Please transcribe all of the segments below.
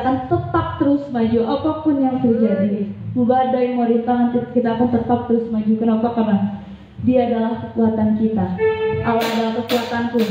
akan tetap terus maju apapun yang terjadi. Mau badai, mau rintangan, kita akan tetap terus maju. Kenapa? Karena Dia adalah kekuatan kita. Allah adalah kekuatanku.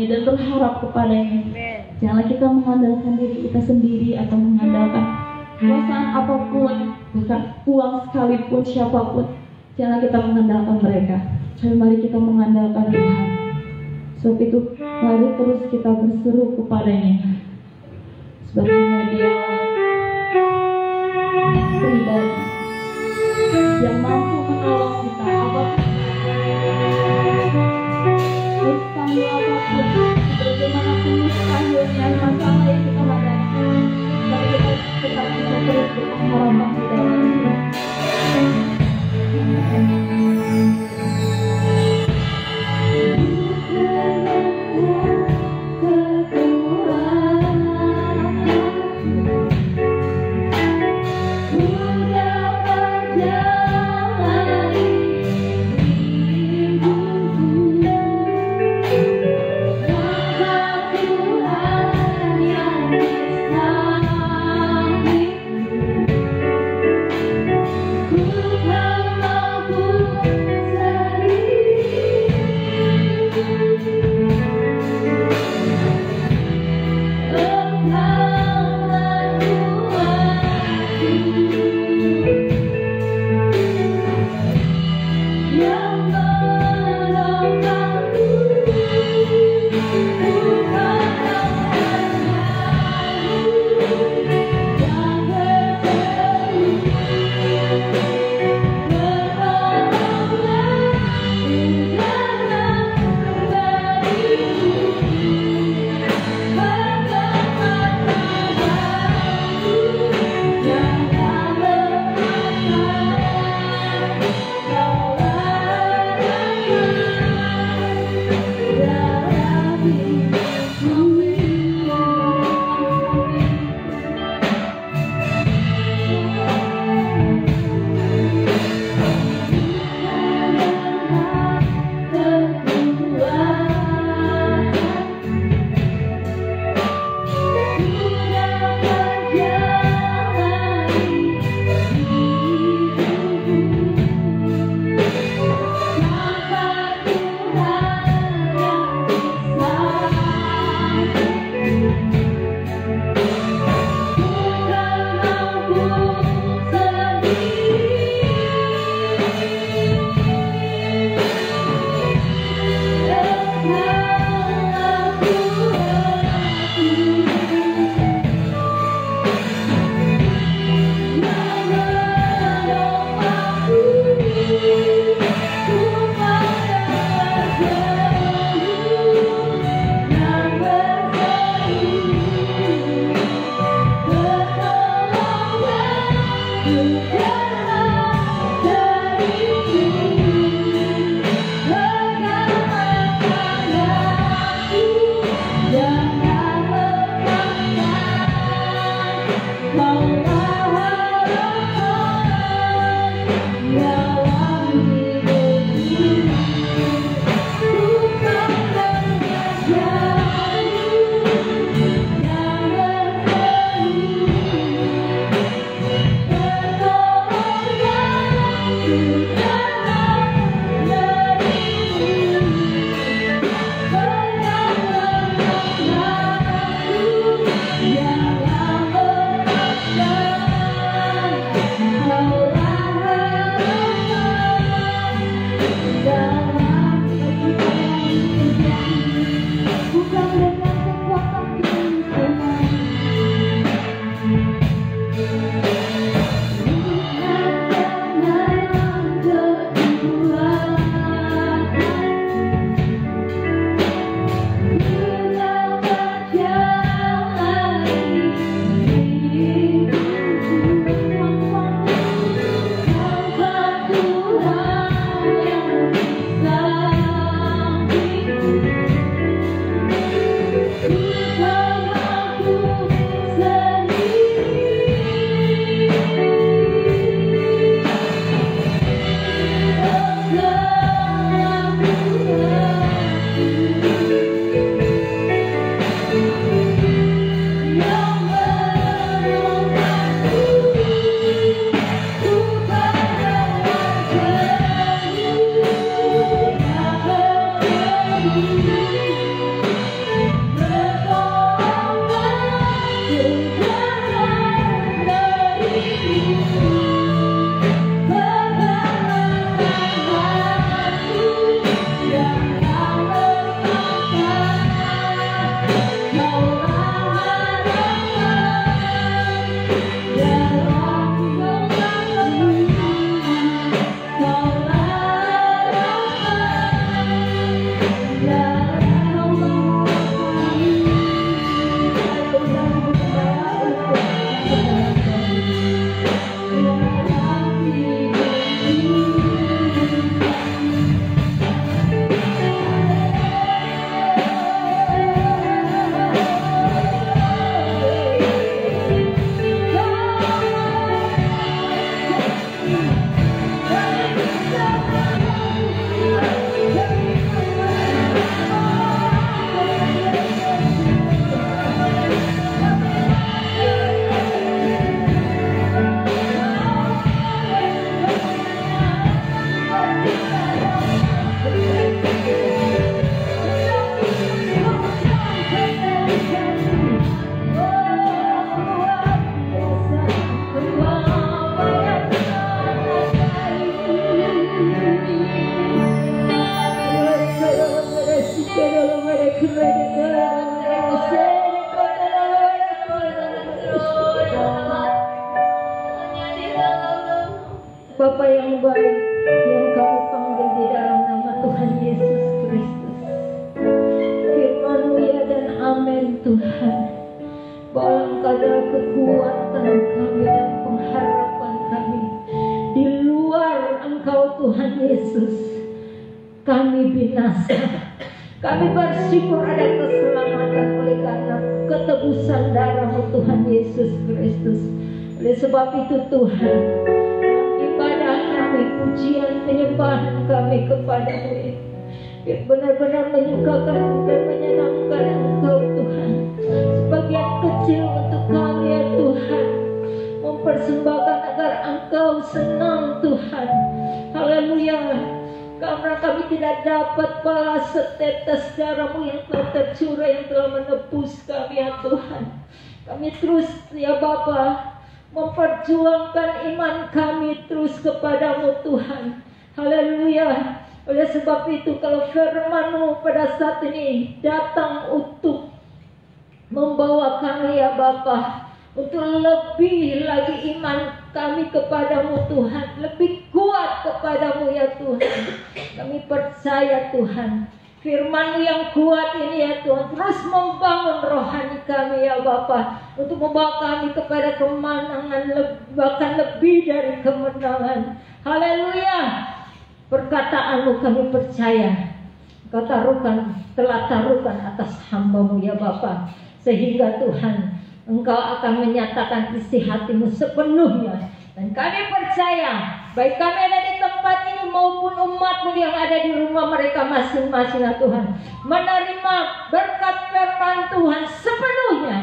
Dan berharap kepadanya. Janganlah kita mengandalkan diri kita sendiri atau mengandalkan kekuasaan apapun, bahkan uang sekalipun, siapapun. Janganlah kita mengandalkan mereka. Tapi mari kita mengandalkan Tuhan. Sebab itu mari terus kita berseru kepadanya. Sebabnya Dia pribadi yang mampu menolong kita apapun. Apapun, bagaimanapun mustahilnya masalah yang kita hadapi, mari kita tetap bisa terus berpengharapan di dalam Dia. Yang Bapa yang baik, yang kami panggil di dalam nama Tuhan Yesus Kristus. Firman-Mu ya dan amin Tuhan. Bahwa Engkau adalah kekuatan kami dan pengharapan kami. Di luar Engkau Tuhan Yesus, kami binasa. Kami bersyukur ada keselamatan oleh karena ketebusan darah-Mu Tuhan Yesus Kristus. Oleh sebab itu Tuhan, ibadah kami, pujian, penyembahan kami kepadamu itu benar-benar menyukakan dan menyenangkan Engkau Tuhan. Sebagian kecil untuk kami ya Tuhan, mempersembahkan agar Engkau senang Tuhan. Haleluya. Karena kami tidak dapat balas setetes darah-Mu yang telah tercurah, yang telah menebus kami ya Tuhan. Kami terus ya Bapa memperjuangkan iman kami terus kepadamu Tuhan. Haleluya. Oleh sebab itu kalau firman-Mu pada saat ini datang untuk membawa kami ya Bapa untuk lebih lagi iman kami kepadamu Tuhan, lebih kuat kepadamu ya Tuhan. Kami percaya Tuhan, firman-Mu yang kuat ini ya Tuhan terus membangun rohani kami ya Bapa, untuk membawa kami kepada kemenangan, bahkan lebih dari kemenangan. Haleluya. Perkataan-Mu kami percaya Kau telah taruhkan atas hamba-Mu ya Bapa, sehingga Tuhan Engkau akan menyatakan isi hatimu sepenuhnya. Dan kami percaya, baik kami ada di tempat ini maupun umatmu yang ada di rumah mereka masing-masing, Tuhan, menerima berkat firman Tuhan sepenuhnya,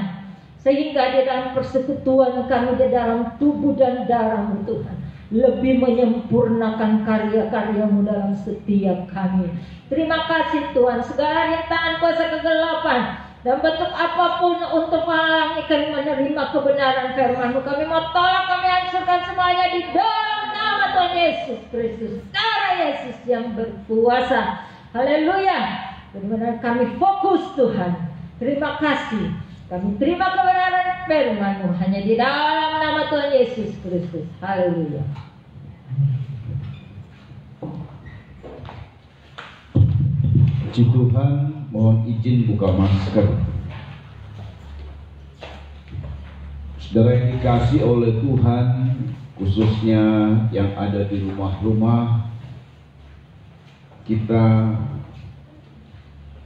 sehingga di dalam persekutuan kami di dalam tubuh dan darah-Mu, Tuhan, lebih menyempurnakan karya-karya-Mu dalam setiap kami. Terima kasih Tuhan, segala rintangan kuasa kegelapan dan bentuk apapun untuk menghalangi kami menerima kebenaran firman-Mu, kami mau tolak, kami hancurkan semuanya di dalam nama Tuhan Yesus Kristus, darah Yesus yang berkuasa. Haleluya. Benar-benar kami fokus Tuhan. Terima kasih. Kami terima kebenaran firman-Mu hanya di dalam nama Tuhan Yesus Kristus. Haleluya. Puji Tuhan, mohon izin buka masker. Saudara yang dikasih oleh Tuhan, khususnya yang ada di rumah-rumah, kita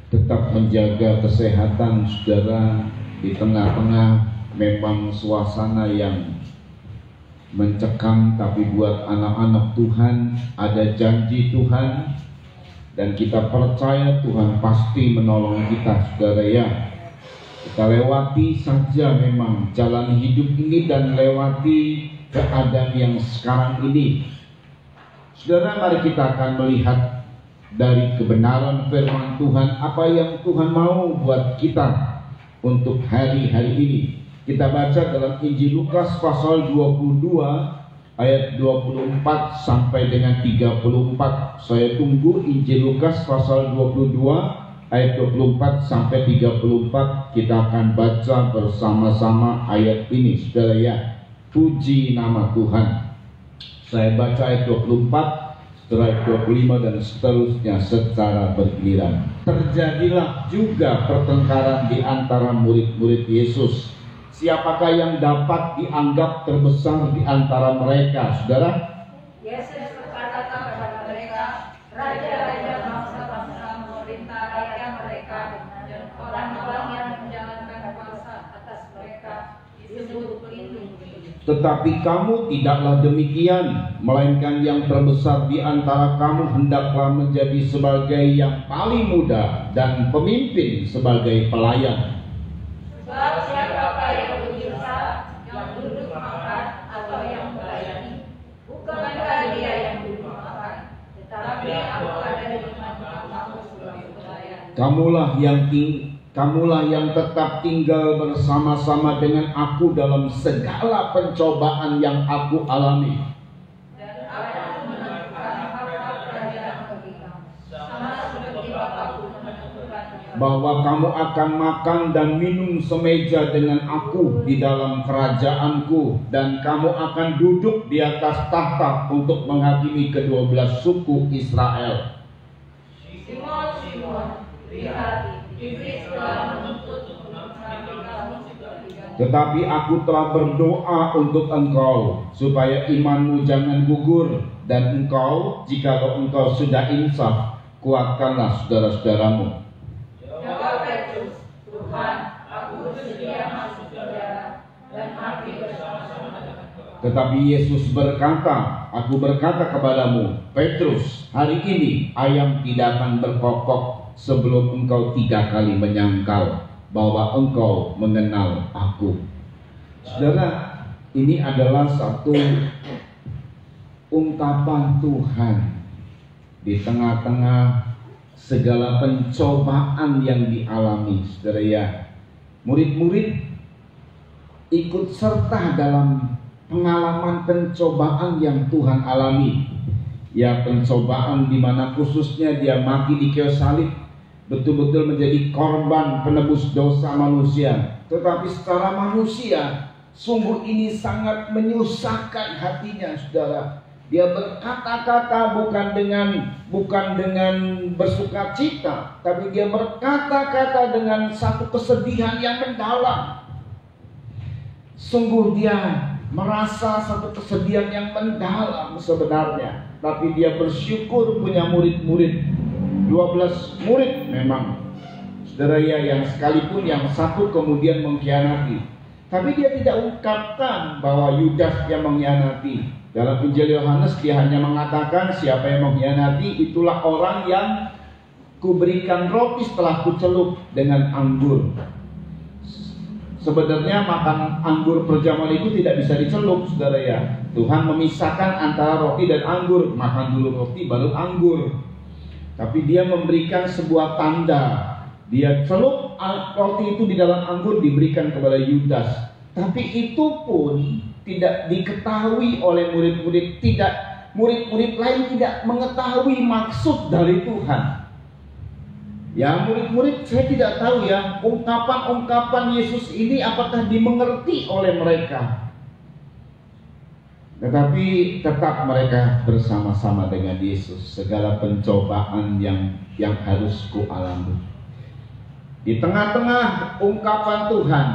tetap menjaga kesehatan saudara di tengah-tengah memang suasana yang mencekam, tapi buat anak-anak Tuhan ada janji Tuhan. Dan kita percaya Tuhan pasti menolong kita, saudara ya. Kita lewati saja memang jalan hidup ini dan lewati keadaan yang sekarang ini. Saudara, mari kita akan melihat dari kebenaran firman Tuhan, apa yang Tuhan mau buat kita untuk hari-hari ini. Kita baca dalam Injil Lukas pasal 22 ayat 24 sampai dengan 34. Saya tunggu Injil Lukas pasal 22 ayat 24 sampai 34. Kita akan baca bersama-sama ayat ini, saudara ya. Puji nama Tuhan. Saya baca ayat 24, setelah ayat 25 dan seterusnya secara bergiliran. Terjadilah juga pertengkaran di antara murid-murid Yesus. Siapakah yang dapat dianggap terbesar di antara mereka, saudara? Yesus berkata kepada mereka, raja-raja bangsa-bangsa memerintah rakyat mereka, dan orang-orang yang menjalankan kuasa atas mereka disebut pelindung. Tetapi kamu tidaklah demikian, melainkan yang terbesar di antara kamu hendaklah menjadi sebagai yang paling muda dan pemimpin sebagai pelayan. Sebab siapakah yang berbisa, yang duduk makan atau yang melayani, bukankah dia yang duduk makan, tetapi aku ada di tengah-tengah kamu sebagai pelayan. Kamulah yang tetap tinggal bersama-sama dengan aku dalam segala pencobaan yang aku alami. Dan aku menentukan hak kerajaan bagi kamu, sama seperti Bapakku menentukannya. Bahwa kamu akan makan dan minum semeja dengan aku di dalam kerajaanku, dan kamu akan duduk di atas tahta untuk menghakimi ke-12 suku Israel. Simon, Simon, hati-hati, iblis telah menuntut mengambil kamu seperti gandum. Tetapi aku telah berdoa untuk engkau, supaya imanmu jangan gugur, dan engkau, jikalau engkau sudah insaf, kuatkanlah saudara-saudaramu. Jawab Petrus, Tuhan, aku bersedia masuk penjara dan mati bersama-sama dengan Kau. Tetapi Yesus berkata, aku berkata kepadamu, Petrus, hari ini ayam tidak akan berkokok sebelum engkau 3 kali menyangkal bahwa engkau mengenal aku. Saudara, ini adalah satu ungkapan Tuhan di tengah-tengah segala pencobaan yang dialami, saudara ya. Murid-murid ikut serta dalam pengalaman pencobaan yang Tuhan alami. Ya, pencobaan di mana khususnya dia mati di kayu salib, betul-betul menjadi korban penebus dosa manusia. Tetapi secara manusia, sungguh ini sangat menyusahkan hatinya, saudara. Dia berkata-kata bukan dengan bersuka cita, tapi dia berkata-kata dengan satu kesedihan yang mendalam. Sungguh dia merasa satu kesedihan yang mendalam sebenarnya, tapi dia bersyukur punya murid-murid, 12 murid memang, saudara ya, yang sekalipun yang satu kemudian mengkhianati. Tapi dia tidak ungkapkan bahwa Yudas yang mengkhianati. Dalam Injil Yohanes dia hanya mengatakan, siapa yang mengkhianati itulah orang yang kuberikan roti setelah kucelup dengan anggur. Sebenarnya makan anggur perjamuan itu tidak bisa dicelup, saudara ya. Tuhan memisahkan antara roti dan anggur. Makan dulu roti baru anggur. Tapi dia memberikan sebuah tanda. Dia celup roti itu di dalam anggur, diberikan kepada Yudas. Tapi itu pun tidak diketahui oleh murid-murid. Murid-murid lain tidak mengetahui maksud dari Tuhan. Ya, murid-murid saya tidak tahu ya, ungkapan-ungkapan Yesus ini apakah dimengerti oleh mereka. Tetapi tetap mereka bersama-sama dengan Yesus. Segala pencobaan yang harus kualami. Di tengah-tengah ungkapan Tuhan,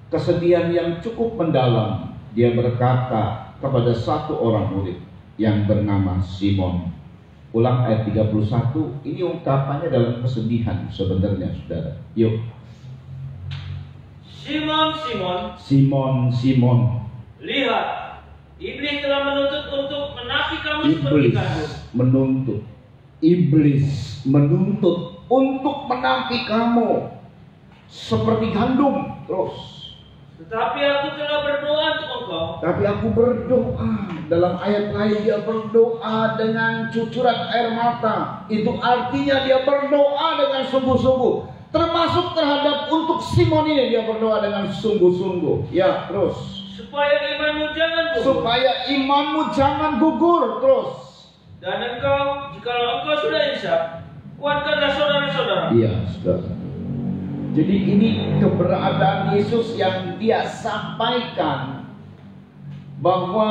kesedihan yang cukup mendalam, dia berkata kepada satu orang murid yang bernama Simon. Ulang ayat 31, ini ungkapannya dalam kesedihan sebenarnya, saudara. Yuk. Simon, Simon. Simon, Simon. Lihat, iblis telah menuntut untuk menafik kamu seperti gandum. Iblis menuntut untuk menafik kamu seperti gandum. Terus. Tetapi aku telah berdoa untuk engkau. Tapi aku berdoa. Dalam ayat lain dia berdoa dengan cucuran air mata. Itu artinya dia berdoa dengan sungguh-sungguh. Termasuk terhadap untuk Simon ini dia berdoa dengan sungguh-sungguh. Ya, terus. Supaya imanmu jangan gugur. Supaya imanmu jangan gugur. Terus. Dan engkau, jikalau engkau sudah insaf, kuatkanlah saudara-saudara. Iya, saudara. Jadi ini keberadaan Yesus yang dia sampaikan, bahwa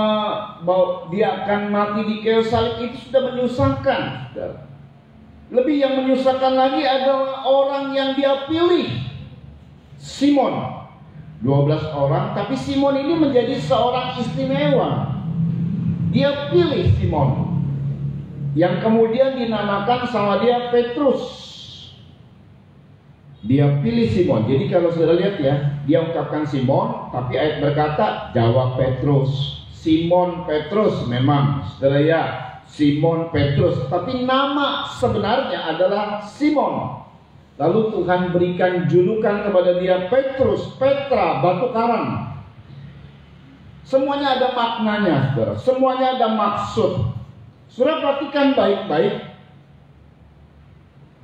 dia akan mati di kayu salib itu sudah menyusahkan, saudara. Lebih yang menyusahkan lagi adalah orang yang dia pilih, Simon. 12 orang, tapi Simon ini menjadi seorang istimewa. Dia pilih Simon, yang kemudian dinamakan sama dia Petrus. Dia pilih Simon. Jadi kalau saudara lihat ya, dia ungkapkan Simon, tapi ayat berkata jawab Petrus. Simon Petrus memang, saudara ya, Simon Petrus. Tapi nama sebenarnya adalah Simon. Lalu Tuhan berikan julukan kepada dia Petrus, Petra, batu karang. Semuanya ada maknanya, saudara. Semuanya ada maksud. Saudara perhatikan baik-baik.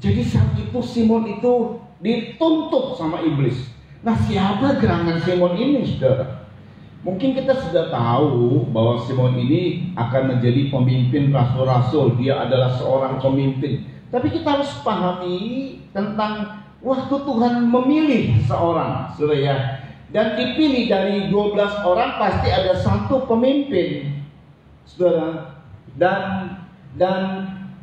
Jadi saat itu Simon itu dituntut sama iblis. Nah, siapa gerangan Simon ini, saudara? Mungkin kita sudah tahu bahwa Simon ini akan menjadi pemimpin rasul-rasul. Dia adalah seorang pemimpin. Tapi kita harus pahami tentang waktu Tuhan memilih seorang, saudara ya. Dan dipilih dari 12 orang pasti ada satu pemimpin, saudara. Dan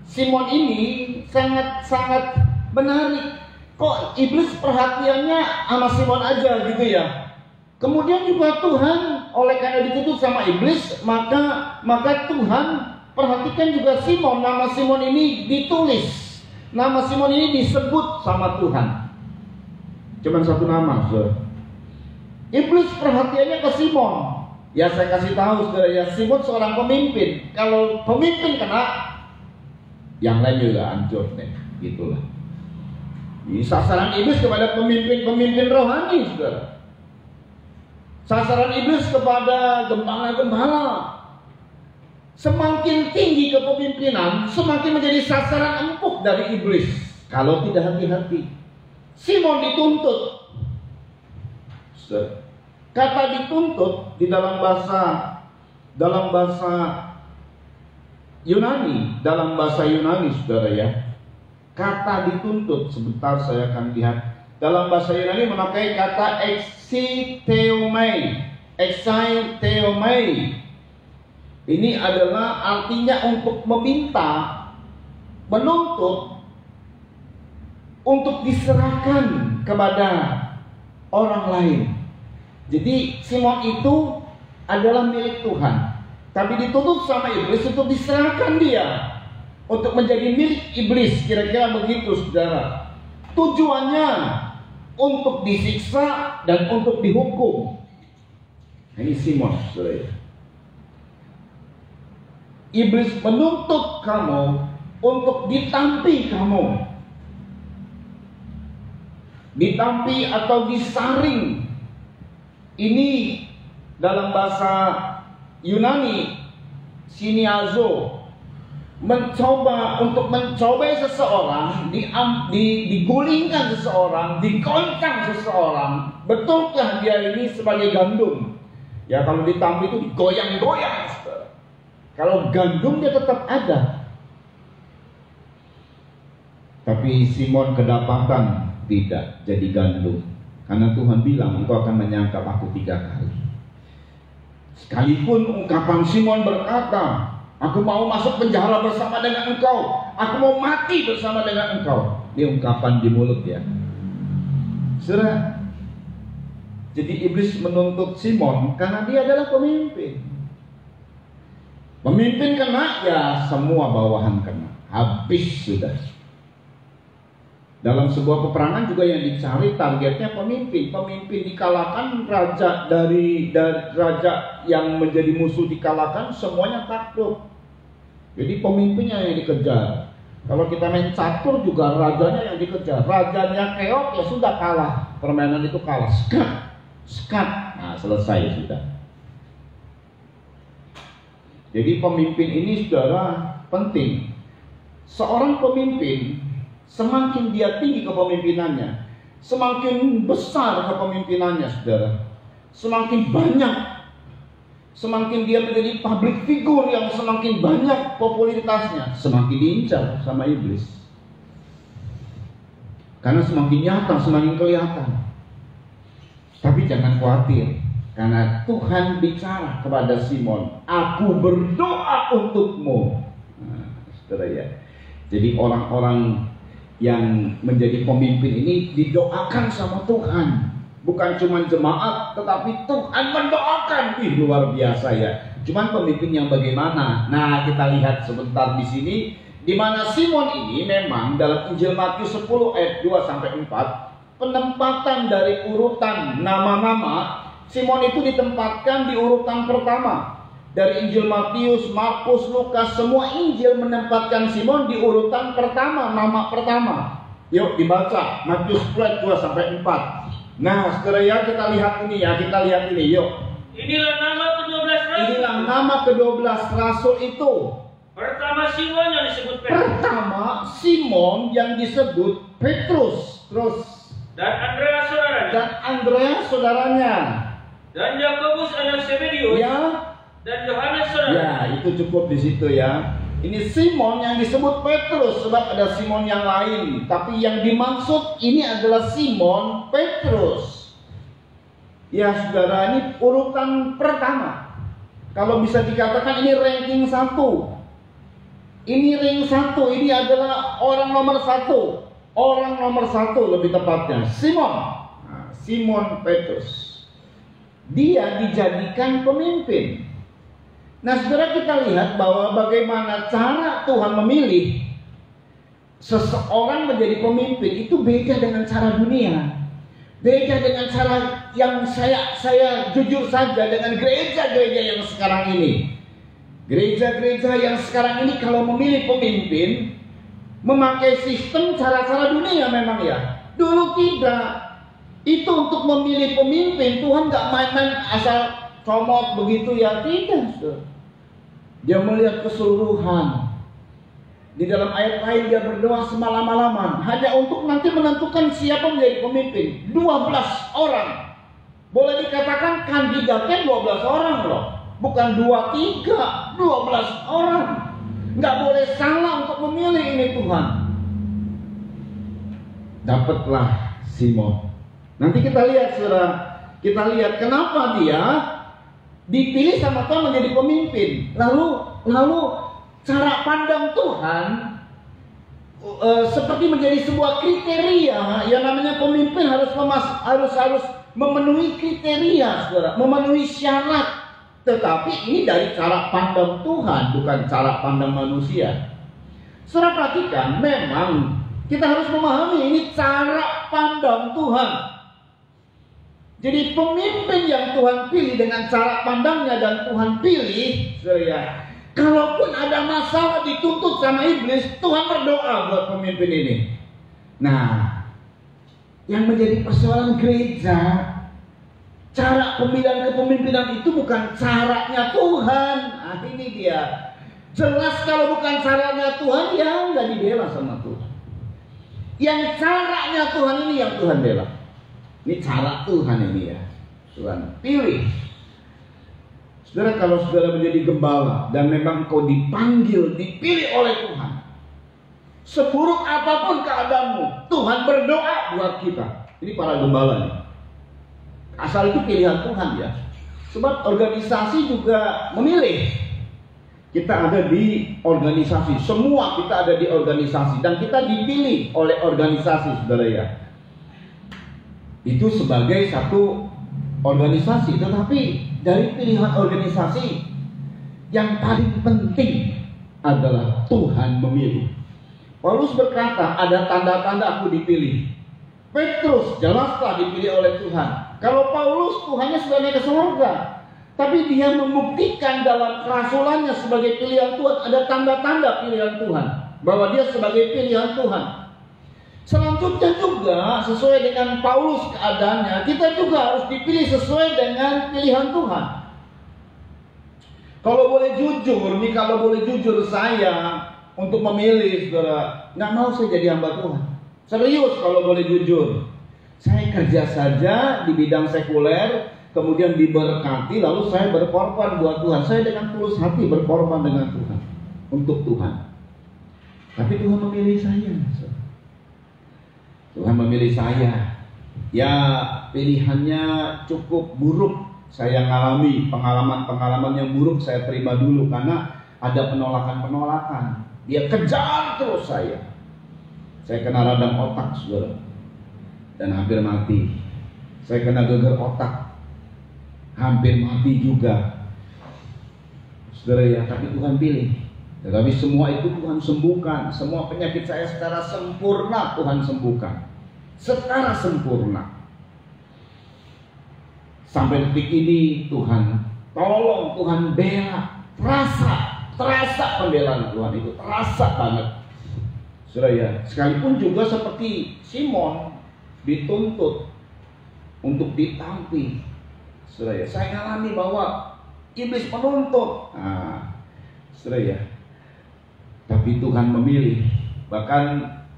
Simon ini sangat-sangat menarik. Kok iblis perhatiannya sama Simon aja gitu ya? Kemudian juga Tuhan, oleh karena dituntut sama iblis, maka Tuhan perhatikan juga Simon. Nama Simon ini ditulis. Nama Simon ini disebut sama Tuhan. Cuman satu nama, saudara. Iblis perhatiannya ke Simon. Ya saya kasih tahu, saudara ya, Simon seorang pemimpin. Kalau pemimpin kena, yang lain juga hancur deh, gitulah. Ini sasaran iblis kepada pemimpin-pemimpin rohani, saudara. Sasaran iblis kepada gembala-gembala. Semakin tinggi kepemimpinan, semakin menjadi sasaran empuk dari iblis. Kalau tidak hati-hati. Simon dituntut. Saudara. Kata dituntut di dalam bahasa Yunani, saudara ya. Kata dituntut, sebentar saya akan lihat. Dalam bahasa Yunani memakai kata exiteomai. Ini adalah artinya untuk meminta, menuntut, untuk diserahkan kepada orang lain. Jadi Simon itu adalah milik Tuhan, tapi dituntut sama iblis untuk diserahkan dia untuk menjadi milik iblis, kira-kira begitu, saudara. Tujuannya untuk disiksa dan untuk dihukum. Ini Simon, saudara. Iblis menuntut kamu untuk ditampi kamu. Ditampi atau disaring. Ini dalam bahasa Yunani, siniazo. Mencoba untuk mencobai seseorang, digulingkan seseorang, digoncang seseorang. Betulkah dia ini sebagai gandum? Ya, kalau ditampi itu digoyang-goyang. Kalau gandum dia tetap ada. Tapi Simon kedapatan tidak jadi gandum. Karena Tuhan bilang, engkau akan menyangkap aku 3 kali. Sekalipun ungkapan Simon berkata, aku mau masuk penjara bersama dengan engkau, aku mau mati bersama dengan engkau. Ini ungkapan di mulut ya. Saudara, jadi iblis menuntut Simon karena dia adalah pemimpin. Pemimpin kena, ya semua bawahan kena. Habis sudah. Dalam sebuah peperangan juga yang dicari targetnya pemimpin. Pemimpin dikalahkan, raja dari raja yang menjadi musuh dikalahkan, semuanya takluk. Jadi pemimpinnya yang dikejar. Kalau kita main catur juga rajanya yang dikejar. Rajanya keok, ya sudah kalah. Permainan itu kalah. Skat. Nah, selesai sudah. Jadi pemimpin ini, saudara, penting. Seorang pemimpin, semakin dia tinggi kepemimpinannya, semakin besar kepemimpinannya, saudara, semakin banyak, semakin dia menjadi public figure yang semakin banyak popularitasnya, semakin diincar sama iblis. Karena semakin nyata, semakin kelihatan. Tapi jangan khawatir, karena Tuhan bicara kepada Simon, aku berdoa untukmu. Nah, saudara ya. Jadi orang-orang yang menjadi pemimpin ini didoakan sama Tuhan. Bukan cuma jemaat, tetapi Tuhan mendoakan. Ih, luar biasa ya. Cuman pemimpin yang bagaimana? Nah, kita lihat sebentar di sini, di mana Simon ini memang dalam Injil Matius 10 ayat 2 sampai 4, penempatan dari urutan nama-nama, Simon itu ditempatkan di urutan pertama. Dari Injil Matius, Markus, Lukas, semua Injil menempatkan Simon di urutan pertama, nama pertama. Yuk dibaca Matius 10 2 sampai 4. Nah, saudara ya, kita lihat ini ya, kita lihat ini, yuk. Inilah nama ke-12 rasul. Inilah nama ke-12 rasul itu. Pertama Simon yang disebut Petrus. Pertama Simon yang disebut Petrus. Terus. Dan Andreas saudaranya. Dan Andreas saudaranya. Dan Yakobus anak Zebedius. Ya. Dan Yohanes saudaranya. Ya, itu cukup di situ ya. Ini Simon yang disebut Petrus, sebab ada Simon yang lain. Tapi yang dimaksud ini adalah Simon Petrus. Ya saudara, ini urutan pertama. Kalau bisa dikatakan ini ranking 1. Ini rank 1, ini adalah orang nomor 1. Orang nomor 1 lebih tepatnya, Simon. Nah, Simon Petrus. Dia dijadikan pemimpin. Nah, saudara, kita lihat bahwa bagaimana cara Tuhan memilih seseorang menjadi pemimpin itu beda dengan cara dunia. Beda dengan cara yang saya jujur saja dengan gereja-gereja yang sekarang ini. Gereja-gereja yang sekarang ini kalau memilih pemimpin memakai sistem cara-cara dunia memang ya. Dulu tidak. Itu untuk memilih pemimpin Tuhan nggak main-main asal comot begitu ya, tidak. Dia melihat keseluruhan. Di dalam ayat lain dia berdoa semalam-malaman hanya untuk nanti menentukan siapa menjadi pemimpin. 12 orang. Boleh dikatakan kandidatnya 12 orang loh. Bukan 2, 3, 12 orang. Nggak boleh salah untuk memilih ini Tuhan. Dapatlah Simon. Nanti kita lihat saudara. Kita lihat kenapa dia dipilih sama Tuhan menjadi pemimpin. Lalu cara pandang Tuhan seperti menjadi sebuah kriteria. Yang namanya pemimpin harus memenuhi kriteria, saudara, memenuhi syarat. Tetapi ini dari cara pandang Tuhan, bukan cara pandang manusia. Saudara perhatikan, memang kita harus memahami ini cara pandang Tuhan. Jadi pemimpin yang Tuhan pilih dengan cara pandangnya dan Tuhan pilih, saudara, kalaupun ada masalah dituntut sama iblis, Tuhan berdoa buat pemimpin ini. Nah, yang menjadi persoalan gereja, cara pemilihan kepemimpinan itu bukan caranya Tuhan. Nah, ini dia. Jelas kalau bukan caranya Tuhan, ya nggak dibela sama Tuhan. Yang caranya Tuhan ini yang Tuhan bela. Ini cara Tuhan ini ya. Tuhan pilih. Saudara, kalau saudara menjadi gembala dan memang kau dipanggil, dipilih oleh Tuhan, seburuk apapun keadaanmu, Tuhan berdoa buat kita. Ini para gembala nih. Asal itu pilihan Tuhan ya. Sebab organisasi juga memilih. Kita ada di organisasi, semua kita ada di organisasi, dan kita dipilih oleh organisasi, saudara ya. Itu sebagai satu organisasi, tetapi dari pilihan organisasi yang paling penting adalah Tuhan memilih. Paulus berkata, ada tanda-tanda aku dipilih. Petrus jelaslah dipilih oleh Tuhan. Kalau Paulus, Tuhannya sudah naik ke surga, tapi dia membuktikan dalam kerasulannya sebagai pilihan Tuhan, ada tanda-tanda pilihan Tuhan, bahwa dia sebagai pilihan Tuhan. Selanjutnya juga sesuai dengan Paulus keadaannya, kita juga harus dipilih sesuai dengan pilihan Tuhan. Kalau boleh jujur, saya untuk memilih, saudara, nggak mau saya jadi hamba Tuhan. Serius kalau boleh jujur, saya kerja saja di bidang sekuler, kemudian diberkati, lalu saya berkorban buat Tuhan. Saya dengan tulus hati berkorban dengan Tuhan, untuk Tuhan. Tapi Tuhan memilih saya. Tuhan memilih saya. Ya, pilihannya cukup buruk. Saya ngalami pengalaman-pengalaman yang buruk, saya terima dulu karena ada penolakan-penolakan. Dia kejar terus saya. Saya kena radang otak, saudara, dan hampir mati. Saya kena geger otak, hampir mati juga, saudara ya. Tapi Tuhan pilih. Tetapi semua itu Tuhan sembuhkan. Semua penyakit saya secara sempurna Tuhan sembuhkan, secara sempurna. Sampai detik ini Tuhan tolong, Tuhan bela. Terasa pembelaan Tuhan itu, terasa banget, saudara ya. Sekalipun juga seperti Simon dituntut untuk ditampi, saudara ya. Saya alami bahwa iblis menuntut, saudara ya. Tapi Tuhan memilih. Bahkan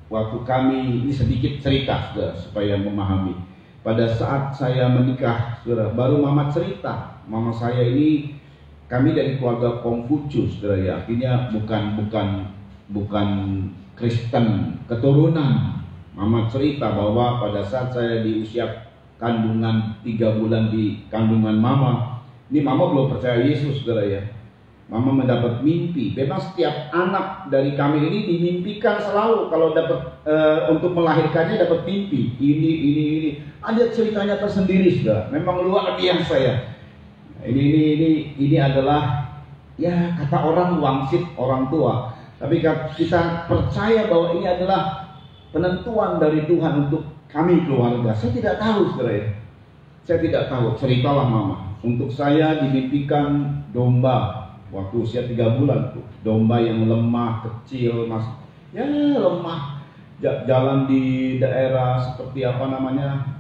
waktu kami, ini sedikit cerita, saudara, supaya memahami. Pada saat saya menikah, saudara, baru mama cerita. Mama saya ini, kami dari keluarga Konghucu, saudara ya. Artinya bukan Kristen keturunan. Mama cerita bahwa pada saat saya di usia kandungan 3 bulan di kandungan mama, ini mama belum percaya Yesus, saudara ya. Mama mendapat mimpi. Memang setiap anak dari kami ini dimimpikan selalu kalau dapat untuk melahirkannya dapat mimpi. Ini ada ceritanya tersendiri, saudara. Memang luar biasa ya. Ini adalah ya kata orang wangsit orang tua. Tapi kita percaya bahwa ini adalah penentuan dari Tuhan untuk kami keluarga. Saya tidak tahu, saudara ya. Saya tidak tahu. Ceritalah mama. Untuk saya dimimpikan domba. Waktu usia 3 bulan tuh, domba yang lemah, kecil, lemah, jalan di daerah seperti apa namanya,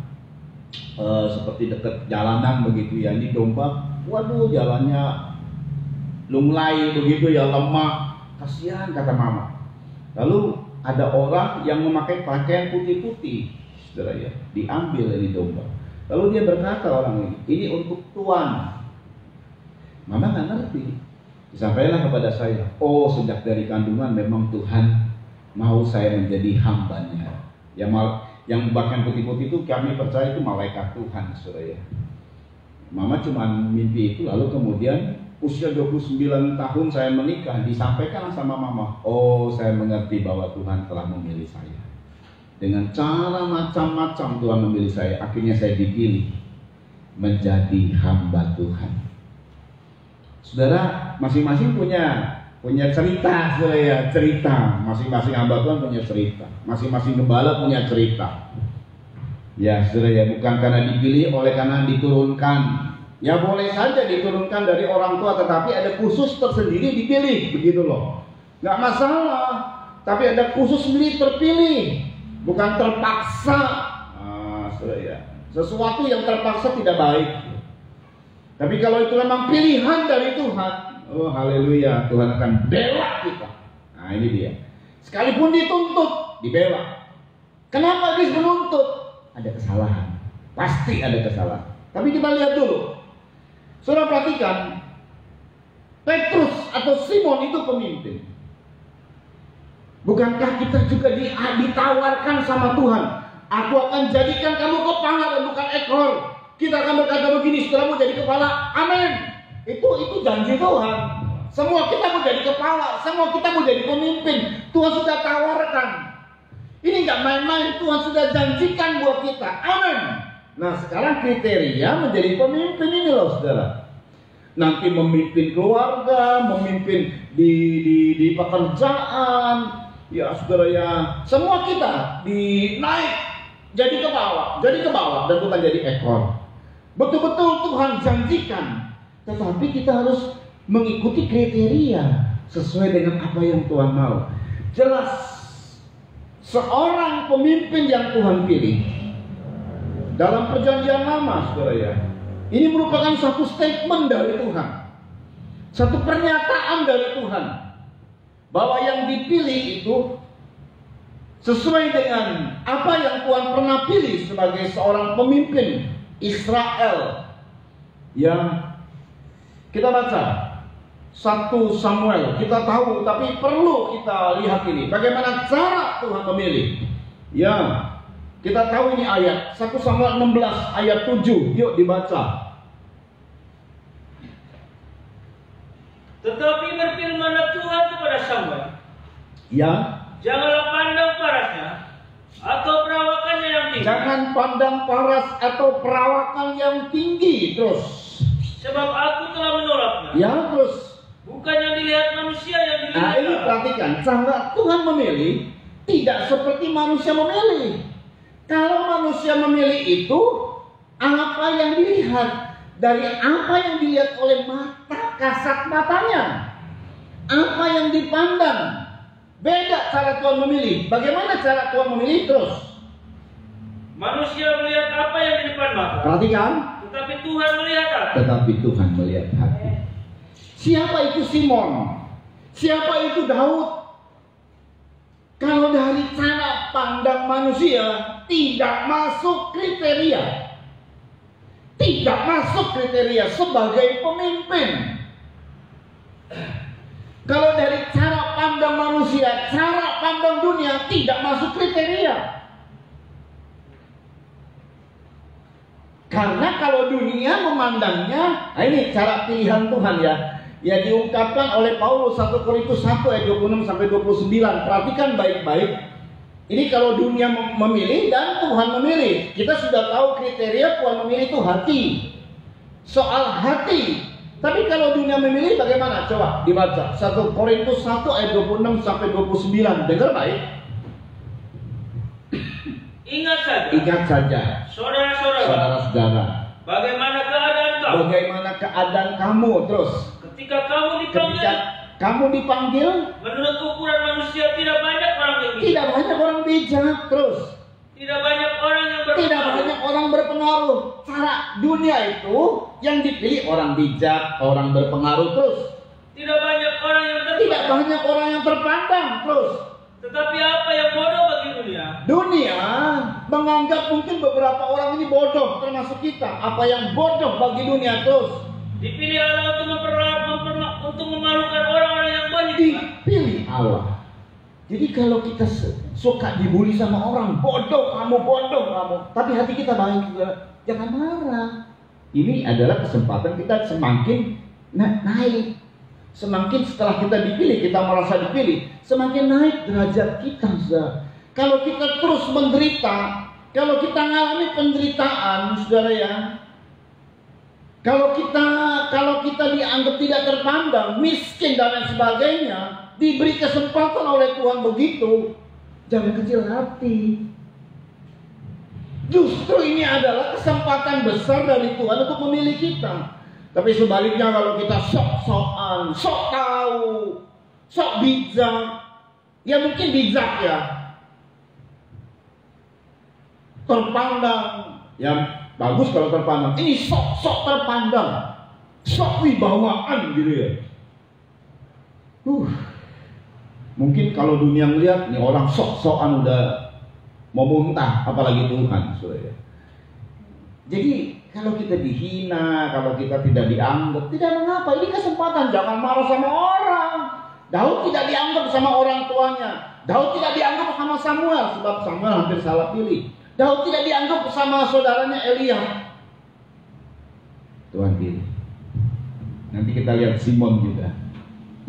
seperti dekat jalanan begitu ya. Ini domba, waduh jalannya lunglai begitu ya, lemah, kasihan kata mama. Lalu ada orang yang memakai pakaian putih-putih, saudara ya, diambil ini domba. Lalu dia berkata orang ini untuk Tuhan. Mama nggak ngerti. Disampaikanlah kepada saya, oh sejak dari kandungan memang Tuhan mau saya menjadi hambanya. Yang bahkan putih-putih itu kami percaya itu malaikat Tuhan, saudara ya. Mama cuma mimpi itu, lalu kemudian usia 29 tahun saya menikah, disampaikan sama mama, oh saya mengerti bahwa Tuhan telah memilih saya. Dengan cara macam-macam Tuhan memilih saya, akhirnya saya dipilih menjadi hamba Tuhan. Saudara, masing-masing punya cerita, saudara ya, cerita. Masing-masing hamba Tuhan punya cerita. Masing-masing gembala punya cerita. Ya saudara ya, bukan karena dipilih, oleh karena diturunkan. Ya boleh saja diturunkan dari orang tua, tetapi ada khusus tersendiri dipilih, begitu loh. Nggak masalah, tapi ada khusus sendiri terpilih, bukan terpaksa. Saudara ya, sesuatu yang terpaksa tidak baik. Tapi kalau itu memang pilihan dari Tuhan, oh haleluya, Tuhan akan bela kita. Nah ini dia. Sekalipun dituntut, dibela. Kenapa habis menuntut? Ada kesalahan, pasti ada kesalahan. Tapi kita lihat dulu. Saudara perhatikan, Petrus atau Simon itu pemimpin. Bukankah kita juga ditawarkan sama Tuhan, aku akan jadikan kamu kepala dan bukan ekor. Kita akan berkata begini setelahmu jadi kepala. Amin. Itu janji Tuhan. Semua kita mau jadi kepala, semua kita mau jadi pemimpin. Tuhan sudah tawarkan. Ini nggak main-main, Tuhan sudah janjikan buat kita. Amin. Nah sekarang kriteria menjadi pemimpin ini loh saudara. Nanti memimpin keluarga, memimpin di pekerjaan, ya saudara ya. Semua kita dinaik jadi ke bawah dan bukan jadi ekor. Betul-betul Tuhan janjikan, tetapi kita harus mengikuti kriteria sesuai dengan apa yang Tuhan mau. Jelas, seorang pemimpin yang Tuhan pilih dalam perjanjian lama, saudara ya, ini merupakan satu statement dari Tuhan, satu pernyataan dari Tuhan, bahwa yang dipilih itu sesuai dengan apa yang Tuhan pernah pilih sebagai seorang pemimpin Israel. Yang kita baca 1 Samuel, kita tahu, tapi perlu kita lihat ini bagaimana cara Tuhan memilih. Ya, kita tahu ini ayat 1 Samuel 16 ayat 7. Yuk dibaca. Tetapi berfirmanlah Tuhan kepada Samuel, Ya, janganlah pandang parasnya atau perawakannya yang tinggi. jangan pandang paras atau perawakan yang tinggi. Terus, Sebab aku telah menolaknya. ya terus. Bukan yang dilihat manusia yang dilihat. Nah ini perhatikan, cara Tuhan memilih tidak seperti manusia memilih. Kalau manusia memilih itu apa yang dilihat, dari apa yang dilihat oleh mata, kasat matanya, apa yang dipandang. Beda cara Tuhan memilih. Bagaimana cara Tuhan memilih? Terus Manusia melihat apa yang di depan mata, perhatikan, tetapi Tuhan melihat hati. tetapi Tuhan melihat hati. Siapa itu Simon? Siapa itu Daud? Kalau dari cara pandang manusia tidak masuk kriteria, tidak masuk kriteria sebagai pemimpin. Kalau dari cara pandang manusia, cara pandang dunia tidak masuk kriteria. Karena kalau dunia memandangnya, nah ini cara pilihan Tuhan ya. Ya diungkapkan oleh Paulus 1 Korintus 1 ayat 26 sampai 29. Perhatikan baik-baik. Ini kalau dunia memilih dan Tuhan memilih. Kita sudah tahu kriteria Tuhan memilih itu hati. Soal hati. Tapi kalau dunia memilih bagaimana? Coba dibaca 1 Korintus 1 ayat 26 sampai 29. Dengar baik. Ingat saja. Saudara-saudara. Bagaimana keadaan kamu? Bagaimana keadaan kamu? Terus. Ketika kamu dipanggil, menurut ukuran manusia tidak banyak orang yang bijak. tidak banyak orang bijak. Terus. Tidak banyak orang yang berpengaruh. Tidak banyak orang berpengaruh. Cara dunia itu yang dipilih orang bijak, orang berpengaruh. Terus. Tidak banyak orang yang terpandang. Tidak banyak orang yang terpandang. Terus. Tetapi apa yang bodoh bagi dunia? Dunia menganggap mungkin beberapa orang ini bodoh, termasuk kita. Apa yang bodoh bagi dunia? Terus. Dipilih Allah untuk memalukan orang-orang yang banyak. Dipilih Allah. Jadi kalau kita suka dibully sama orang, bodoh kamu, tapi hati kita baik juga, jangan marah. Ini adalah kesempatan kita semakin naik. Semakin setelah kita dipilih, kita merasa dipilih, semakin naik derajat kita. Kalau kita terus menderita, kalau kita mengalami penderitaan, saudara ya, kalau kita dianggap tidak terpandang, miskin dan lain sebagainya, diberi kesempatan oleh Tuhan begitu, jangan kecil hati. Justru ini adalah kesempatan besar dari Tuhan untuk memilih kita. Tapi sebaliknya kalau kita sok-sokan, sok tahu, sok bijak, ya mungkin bijak ya, terpandang, ya bagus kalau terpandang. Ini sok-sok terpandang, sok wibawaan gitu ya. Mungkin kalau dunia melihat, nih orang sok-sokan udah mau muntah, apalagi Tuhan, saudara. Jadi kalau kita dihina, kalau kita tidak dianggap, tidak mengapa. Ini kesempatan, jangan marah sama orang. Daud tidak dianggap sama orang tuanya. Daud tidak dianggap sama Samuel, sebab Samuel hampir salah pilih. Daud tidak dianggap sama saudaranya Elia. Tuhan pilih. Nanti kita lihat Simon juga.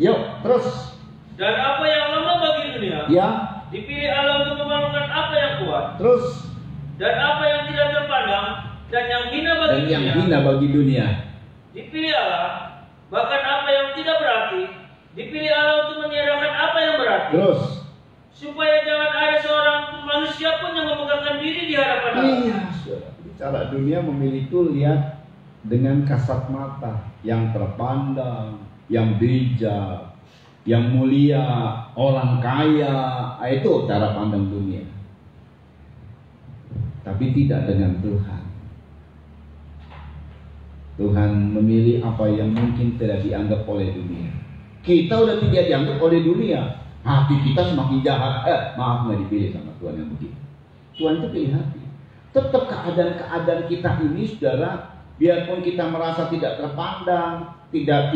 Yuk, terus. Dan apa yang lemah bagi dunia, Ya. dipilih Allah untuk memalukan apa yang kuat. Terus. Dan apa yang tidak terpandang dan yang hina bagi Dan yang dunia, hina bagi dunia. dipilih Allah. Bahkan apa yang tidak berarti, dipilih Allah untuk meniadakan apa yang berarti. Terus. Supaya jangan ada seorang manusia pun yang memegahkan diri di hadapan Allah. Iya, saudara. Bicara dunia memilih itu lihat dengan kasat mata, yang terpandang, yang bijak, yang mulia, orang kaya. Itu cara pandang dunia. Tapi tidak dengan Tuhan. Tuhan memilih apa yang mungkin tidak dianggap oleh dunia. Kita udah tidak dianggap oleh dunia. Hati kita semakin jahat. Maaf, nggak dipilih sama Tuhan yang begitu. Tuhan itu pilih hati. Tetap keadaan-keadaan kita ini, saudara, biarpun kita merasa tidak terpandang, tidak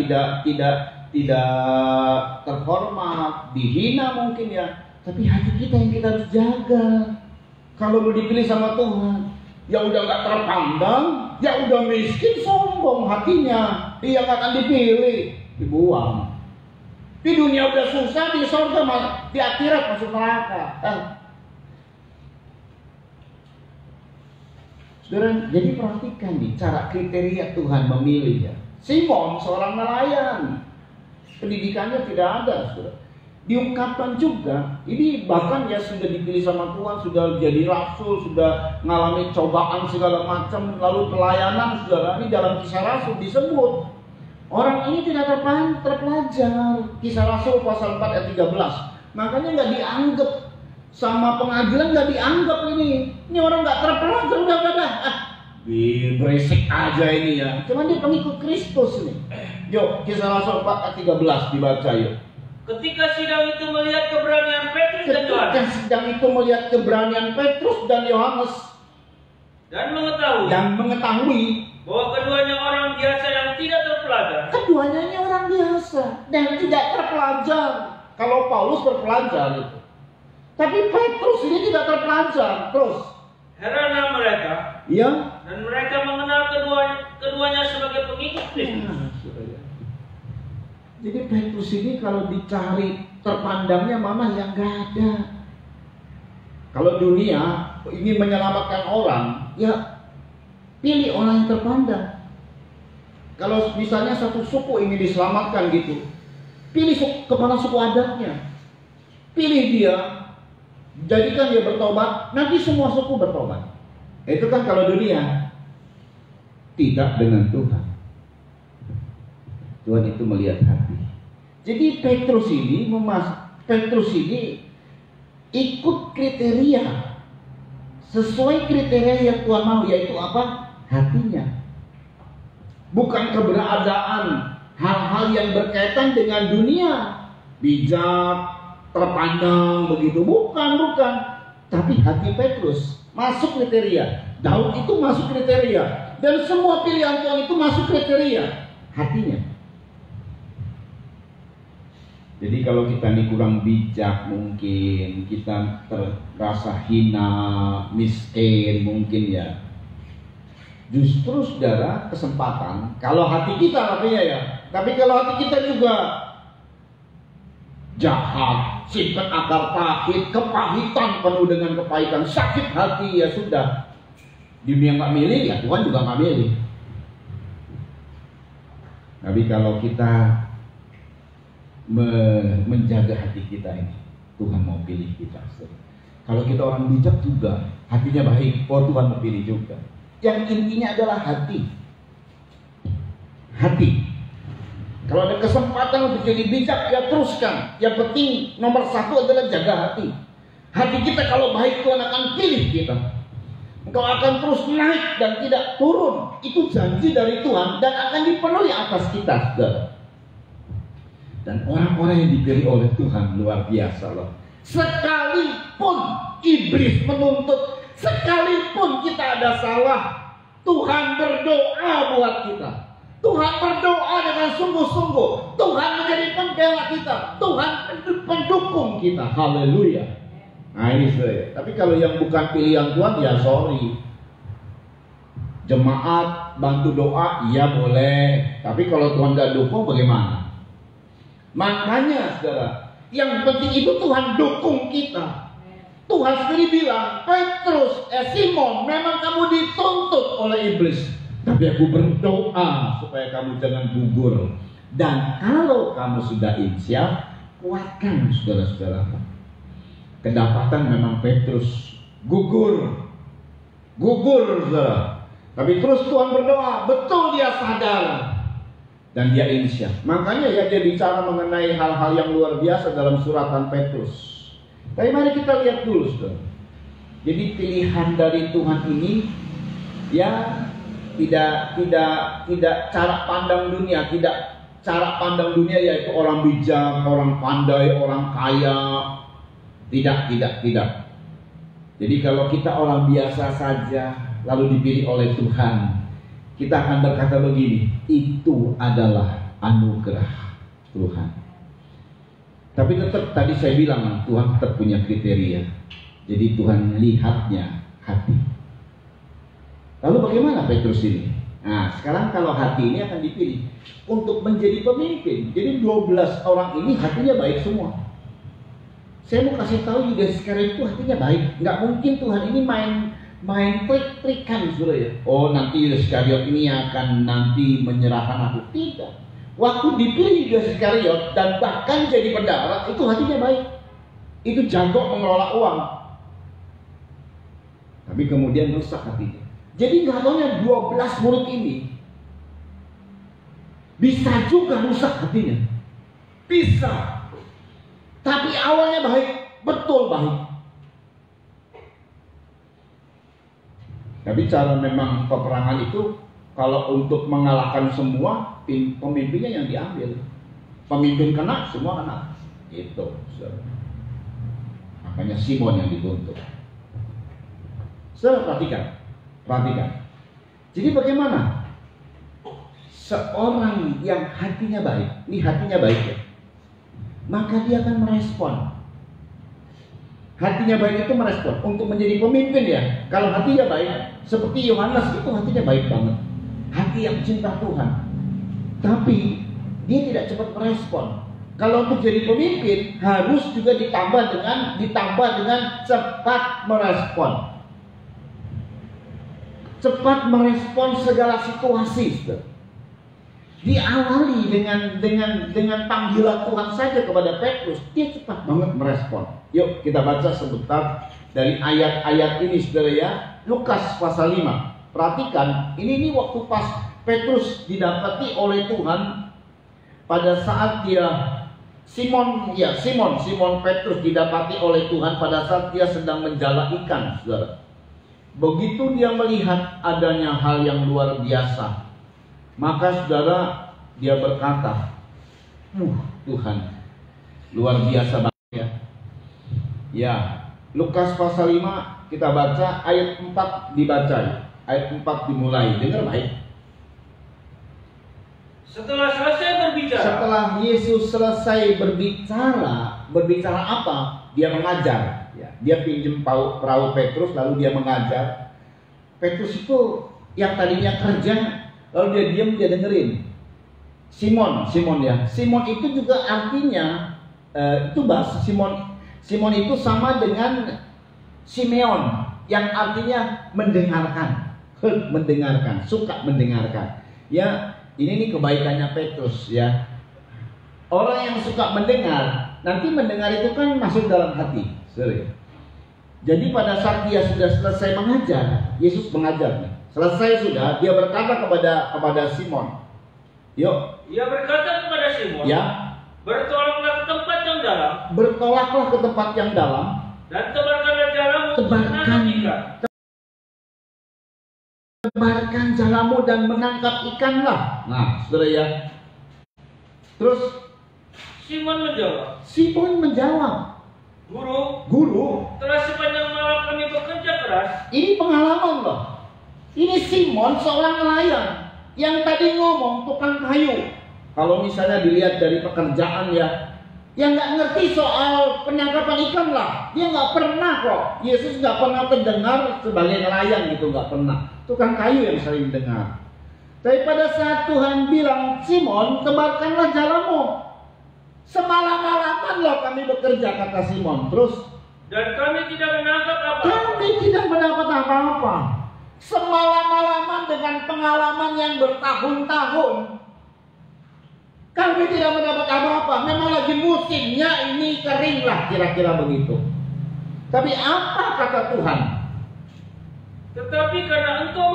terhormat, dihina mungkin ya, tapi hati kita yang kita harus jaga. Kalau mau dipilih sama Tuhan, ya udah nggak terpandang, ya udah miskin, sombong hatinya, dia nggak akan dipilih, dibuang. Di dunia udah susah, di surga, di akhirat masuk neraka. Saudara, jadi perhatikan nih cara kriteria Tuhan memilih ya. Simon seorang nelayan, pendidikannya tidak ada, saudara. Diungkapkan juga, ini bahkan ya sudah dipilih sama Tuhan, sudah jadi rasul, sudah mengalami cobaan segala macam, lalu pelayanan, saudara. Ini dalam Kisah Rasul disebut orang ini tidak terpelajar. Kisah Rasul pasal 4 ayat 13. Makanya nggak dianggap sama pengadilan, nggak dianggap ini. Ini orang nggak terpelajar, udah. Berisik aja ini ya. Cuman dia pengikut Kristus nih. Yuk, Kisah Rasul 4 ayat 13 dibaca yuk. Ketika sidang itu melihat keberanian Petrus dan Ketika Yohanes sidang itu melihat keberanian Petrus dan Yohanes dan mengetahui bahwa keduanya orang biasa yang tidak terpelajar. Keduanya ini orang biasa dan tidak terpelajar. Kalau Paulus berpelajar itu, tapi Petrus ini tidak terpelajar. Terus Heranlah mereka, ya, dan mereka mengenal keduanya sebagai pengikut Kristus. Jadi Petrus ini kalau dicari terpandangnya mana yang gak ada. Kalau dunia ingin menyelamatkan orang, ya pilih orang yang terpandang. Kalau misalnya satu suku ingin diselamatkan gitu, pilih kepala suku adatnya. Pilih dia, jadikan dia bertobat, nanti semua suku bertobat. Itu kan kalau dunia. Tidak dengan Tuhan. Tuhan itu melihat hati. Jadi Petrus ini ikut kriteria, sesuai kriteria yang Tuhan mau, yaitu apa? Hatinya. Bukan keberadaan hal-hal yang berkaitan dengan dunia, bijak, terpandang begitu, bukan. Tapi hati Petrus masuk kriteria. Daud itu masuk kriteria, dan semua pilihan Tuhan itu masuk kriteria hatinya. Jadi kalau kita ini kurang bijak, mungkin kita terasa hina, miskin mungkin ya. Justru saudara, kesempatan kalau hati kita artinya ya. Tapi kalau hati kita juga jahat, simpan akar pahit, kepahitan, penuh dengan kepahitan, sakit hati, ya sudah. Dunia nggak milih, ya Tuhan juga nggak milih. Tapi kalau kita menjaga hati kita ini, Tuhan mau pilih kita. Kalau kita orang bijak juga, hatinya baik, oh Tuhan memilih juga. Yang intinya adalah hati. Hati. Kalau ada kesempatan untuk jadi bijak, ya teruskan. Yang penting nomor satu adalah jaga hati. Hati kita kalau baik, Tuhan akan pilih kita. Engkau akan terus naik dan tidak turun. Itu janji dari Tuhan dan akan dipenuhi atas kita, saudara. Dan orang-orang yang dipilih oleh Tuhan luar biasa loh. Sekalipun iblis menuntut, sekalipun kita ada salah, Tuhan berdoa buat kita. Tuhan berdoa dengan sungguh-sungguh. Tuhan menjadi pembela kita. Tuhan pendukung kita. Haleluya. Nah ini saya. Tapi kalau yang bukan pilihan Tuhan, ya sorry. Jemaat bantu doa, iya boleh. Tapi kalau Tuhan gak dukung, bagaimana? Makanya saudara, yang penting itu Tuhan dukung kita. Tuhan sendiri bilang, Petrus, Simon, memang kamu dituntut oleh iblis, tapi aku berdoa supaya kamu jangan gugur. Dan kalau kamu sudah insya, kuatkan saudara-saudara. Kedapatan memang Petrus gugur, saudara. Tapi terus Tuhan berdoa, betul dia sadar. Dan dia insya. Makanya ya dia bicara mengenai hal-hal yang luar biasa dalam suratan Petrus. Tapi mari kita lihat dulu, saudara. Jadi pilihan dari Tuhan ini ya tidak cara pandang dunia, tidak cara pandang dunia yaitu orang bijak, orang pandai, orang kaya. Tidak. Jadi kalau kita orang biasa saja lalu dipilih oleh Tuhan, kita akan berkata begini, itu adalah anugerah Tuhan. Tapi tetap tadi saya bilang, Tuhan tetap punya kriteria. Jadi Tuhan lihatnya hati. Lalu bagaimana Petrus ini? Nah sekarang kalau hati ini akan dipilih untuk menjadi pemimpin. Jadi 12 orang ini hatinya baik semua. Saya mau kasih tahu Yudas Iskariot itu hatinya baik. Nggak mungkin Tuhan ini main trik-trikan, saudara ya. Oh nanti Yudas Iskariot ini akan nanti menyerahkan aku. Tidak. Waktu dipilih Yudas Iskariot dan bahkan jadi bendahara, itu hatinya baik. Itu jago mengelola uang. Tapi kemudian rusak hatinya. Jadi nggak taunya 12 murid ini bisa juga rusak hatinya. Bisa. Tapi awalnya baik, betul baik. Tapi cara memang peperangan itu kalau untuk mengalahkan semua, pemimpinnya yang diambil. Pemimpin kena, semua kena. Itu. Makanya Simon yang dituntut. Perhatikan. Jadi bagaimana? Seorang yang hatinya baik, ini hatinya baik ya, maka dia akan merespon. Hatinya baik itu merespon untuk menjadi pemimpin ya. Kalau hatinya baik, seperti Yohanes itu hatinya baik banget, hati yang cinta Tuhan. Tapi dia tidak cepat merespon. Kalau untuk jadi pemimpin harus juga ditambah dengan cepat merespon. Cepat merespon segala situasi. Diawali dengan panggilan Tuhan saja kepada Petrus, dia cepat banget merespon. Yuk kita baca sebentar dari ayat-ayat ini saudara ya. Lukas pasal 5. Perhatikan, ini waktu pas Petrus didapati oleh Tuhan pada saat dia Simon Petrus didapati oleh Tuhan pada saat dia sedang menjala ikan, saudara. Begitu dia melihat adanya hal yang luar biasa, maka saudara dia berkata, Tuhan luar biasa banget ya. Ya, Lukas pasal 5 kita baca ayat 4 dibaca. Ayat 4 dimulai. Dengar baik. Setelah selesai berbicara. Setelah Yesus selesai berbicara apa? Dia mengajar. Ya, dia pinjam perahu Petrus lalu dia mengajar. Petrus itu yang tadinya kerja, lalu dia diam, dia dengerin. Simon ya. Simon itu juga artinya itu bahasa Simon itu sama dengan Simeon yang artinya mendengarkan, suka mendengarkan. Ya, ini kebaikannya Petrus ya. Orang yang suka mendengar, nanti mendengar itu kan masuk dalam hati. Sorry. Jadi pada saat dia sudah selesai mengajar, Yesus mengajar. Selesai sudah, dia berkata kepada Simon, yuk. Ia berkata kepada Simon, Ya. bertolaklah ke tempat yang dalam. Bertolaklah ke tempat yang dalam. Dan tebarkanlah jalamu Tebarkan. menangkap ikan. Tebarkan jalamu dan menangkap ikanlah. Nah, saudara ya. Terus Simon menjawab, Guru, telah sepanjang malam kami bekerja keras. ini pengalaman loh. Ini Simon seorang nelayan yang tadi ngomong tukang kayu. Kalau misalnya dilihat dari pekerjaan ya, yang nggak ngerti soal penangkapan ikan lah. Dia nggak pernah kok. Yesus nggak pernah terdengar sebagai nelayan gitu, nggak pernah. Tukang kayu yang sering dengar. Tapi pada saat Tuhan bilang, Simon, tebarkanlah jalamu. Semalam-malaman loh kami bekerja, kata Simon. Terus, dan kami tidak menangkap apa-apa. Kami tidak mendapat apa-apa. Semalam-malaman dengan pengalaman yang bertahun-tahun, kami tidak mendapat apa-apa. Memang lagi musimnya ini kering lah, kira-kira begitu. Tapi apa kata Tuhan? Tetapi karena engkau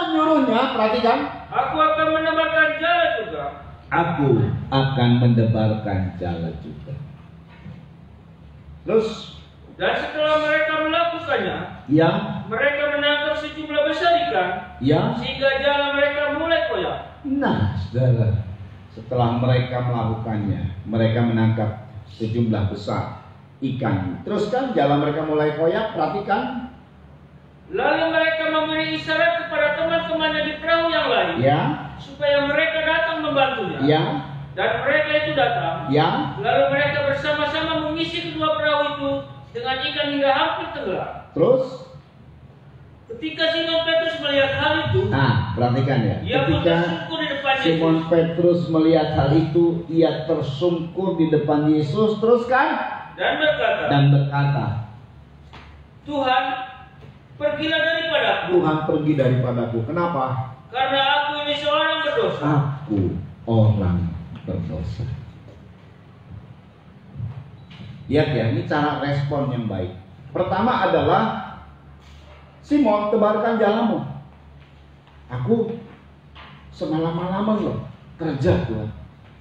menyuruhnya, perhatikan. aku akan menebarkan jala juga. Aku akan mendebarkan jala juga. Terus, dan setelah mereka melakukannya, ya, mereka menangkap sejumlah besar ikan, ya, sehingga jala mereka mulai koyak. Nah, saudara, setelah mereka melakukannya, mereka menangkap sejumlah besar ikan. Terus kan jala mereka mulai koyak, perhatikan. Lalu mereka memberi isyarat kepada teman-temannya di perahu yang lain, Ya, supaya mereka datang membantunya. ya, Dan mereka itu datang. ya. Lalu mereka bersama-sama mengisi kedua perahu itu dengan ikan hingga hampir tenggelam. Terus, Ketika Simon Petrus melihat hal itu, perhatikan ya. ia pun Ketika tersungkur di depan Yesus. Simon Petrus melihat hal itu, ia tersungkur di depan Yesus. Terus kan? Dan berkata, Tuhan, pergilah daripadaku. Tuhan pergi daripadaku. Kenapa? Karena aku ini seorang berdosa. Aku orang berdosa. Lihat ya, ini cara respon yang baik. Pertama adalah, Simon, tebarkan jalamu. Aku semalam-malaman loh kerja Tuhan.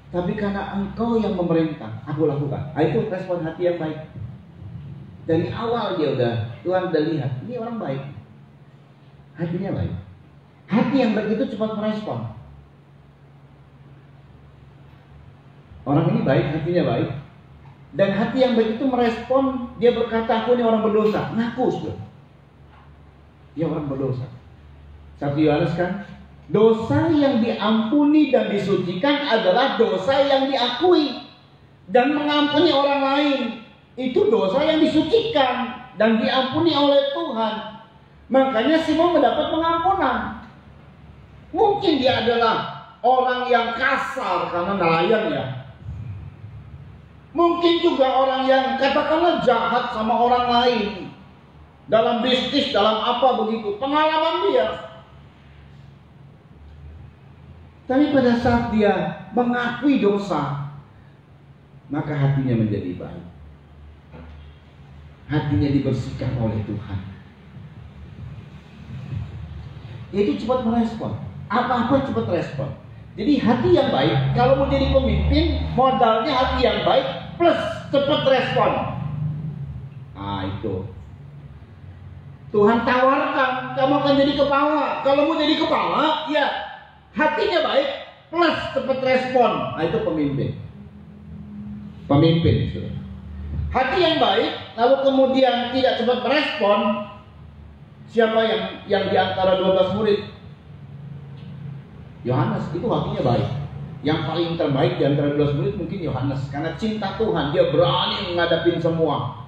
Tapi karena engkau yang memerintah, aku lakukan. Itu respon hati yang baik. Dari awal Tuhan udah lihat, ini orang baik. Hatinya baik. Hati yang baik itu cepat merespon. Orang ini baik, hatinya baik. Dan hati yang baik itu merespon, dia berkata, aku ini orang berdosa. Ngaku sudah. Dia orang berdosa. 1 Yohanes kan, dosa yang diampuni dan disucikan adalah dosa yang diakui dan mengampuni orang lain. Itu dosa yang disucikan dan diampuni oleh Tuhan. Makanya Simon mendapat pengampunan. Mungkin dia adalah orang yang kasar karena nelayan ya. Mungkin juga orang yang katakanlah jahat sama orang lain. Dalam bisnis, dalam apa begitu. Pengalaman dia. Tapi pada saat dia mengakui dosa, maka hatinya menjadi baik. Hatinya dibersihkan oleh Tuhan. Itu cepat merespon. Apa-apa cepat respon. Jadi hati yang baik, kalau mau jadi pemimpin, modalnya hati yang baik plus cepat respon. Itu. Tuhan tawarkan, kamu akan jadi kepala. Kalau mau jadi kepala, ya hatinya baik plus cepat respon. Itu pemimpin. Pemimpin itu. Hati yang baik, lalu kemudian tidak cepat merespon. Siapa yang di antara 12 murid? Yohanes, itu hatinya baik. Yang paling terbaik di antara 12 murid mungkin Yohanes. Karena cinta Tuhan, dia berani menghadapin semua.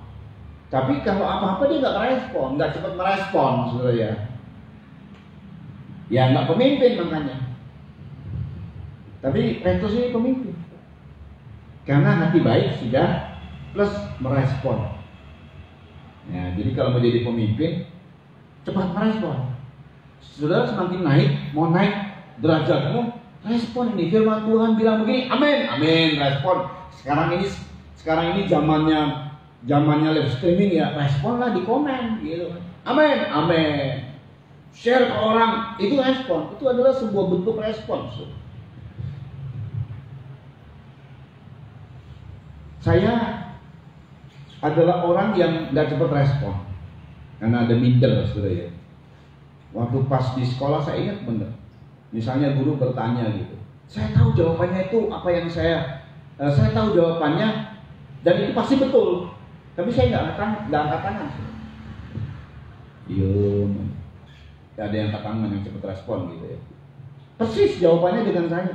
Tapi kalau apa-apa dia nggak merespon, nggak cepat merespon, saudara ya. Ya nggak pemimpin makanya. Tapi Petrus ini pemimpin. Karena hati baik sudah plus merespon. Ya, jadi kalau mau jadi pemimpin, cepat merespon. Saudara semakin naik, mau naik derajatmu, respon ini. Firman Tuhan bilang begini, amin, amin, respon. Sekarang ini zamannya zamannya live streaming ya, responlah di komen gitu kan. Amin, amin. Share ke orang, itu respon. Itu adalah sebuah bentuk respon. Saya adalah orang yang nggak cepat respon karena ada minder, saudara ya. Waktu pas di sekolah saya ingat bener. Misalnya guru bertanya gitu, saya tahu jawabannya itu apa yang saya tahu jawabannya dan itu pasti betul. Tapi saya nggak angkat tangan. Iya, ada yang angkat tangan yang cepat respon gitu ya. Persis jawabannya dengan saya.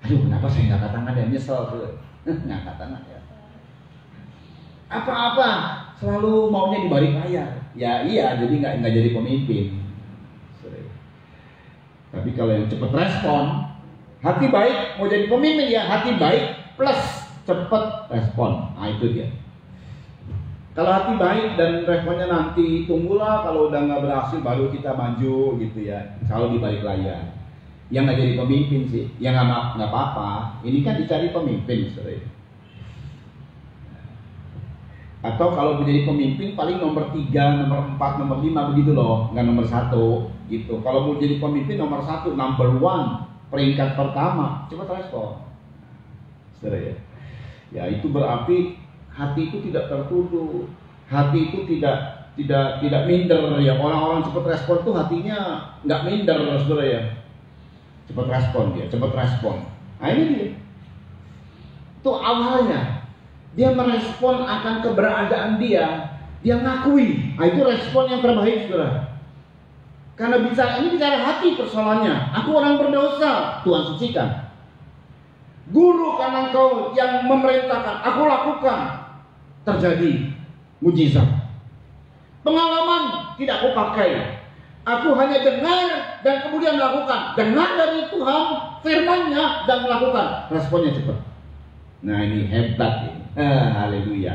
Aduh, kenapa saya nggak angkat tangan ya? Nyesel tuh. Nggak angkat tangan ya. Apa-apa selalu maunya di balik layar. Ya iya, jadi nggak jadi pemimpin. Tapi kalau yang cepat respon, hati baik mau jadi pemimpin ya, hati baik plus cepat respon. Nah itu dia. Kalau hati baik dan responnya nanti tunggulah, kalau udah nggak berhasil baru kita maju gitu ya. Kalau di balik layar, yang nggak jadi pemimpin sih, yang nggak apa-apa. Ini kan dicari pemimpin, saudara. Atau kalau menjadi pemimpin paling nomor 3, nomor 4, nomor 5 begitu loh, nggak nomor 1 gitu. Kalau mau jadi pemimpin nomor 1, number 1, peringkat pertama, cepat respon, saudara ya. Ya itu berarti hati itu tidak tertuduh, hati itu tidak minder ya. Orang-orang cepat respon tuh hatinya nggak minder, saudara ya. Cepat respon dia, cepat respon. Nah ini dia. Itu awalnya dia merespon akan keberadaan dia ngakui. Nah itu respon yang terbaik, saudara. Karena ini bicara hati persoalannya. Aku orang berdosa, Tuhan sucikan. Guru karena engkau yang memerintahkan, aku lakukan. Terjadi mujizat. Pengalaman tidak aku pakai, aku hanya dengar dan kemudian melakukan. Dengar dari Tuhan firman-Nya dan melakukan. Responnya cepat. Nah ini hebat ini. Haleluya.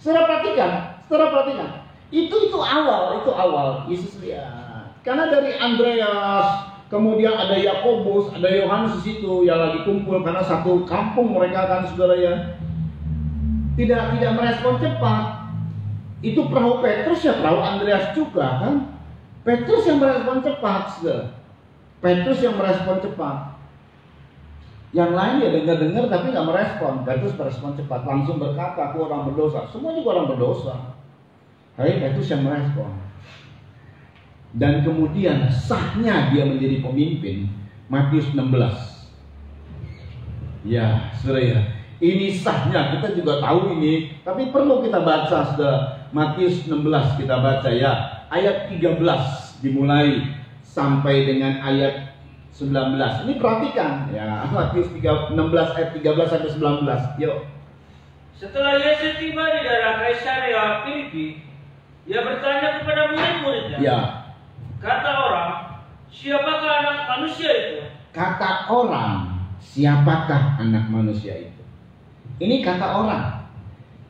Saudara perhatikan. Itu awal. Yesus lihat. Karena dari Andreas, kemudian ada Yakobus, ada Yohanes di situ yang lagi kumpul karena satu kampung mereka kan, saudara ya. Tidak merespon cepat. Itu perahu Petrus ya, perahu Andreas juga kan. Petrus yang merespon cepat, saudara. Petrus yang merespon cepat. Yang lain ya dengar tapi nggak merespon. Petrus merespon cepat, langsung berkata, aku orang berdosa. Semua juga orang berdosa. Tapi Petrus yang merespon. Dan kemudian sahnya dia menjadi pemimpin. Matius 16. Ya, saudara ya. Ini sahnya, kita juga tahu ini, tapi perlu kita baca, saudara. Matius 16 kita baca ya. Ayat 13 dimulai sampai dengan ayat 19. Ini perhatikan ya, Matius 16 ayat 13 sampai 19. Yuk. Setelah Yesus tiba di daerah Kaisarea Filipi, ia bertanya kepada murid-muridnya. Ya. Kata orang, siapakah anak manusia itu? Kata orang, siapakah anak manusia itu? Ini kata orang.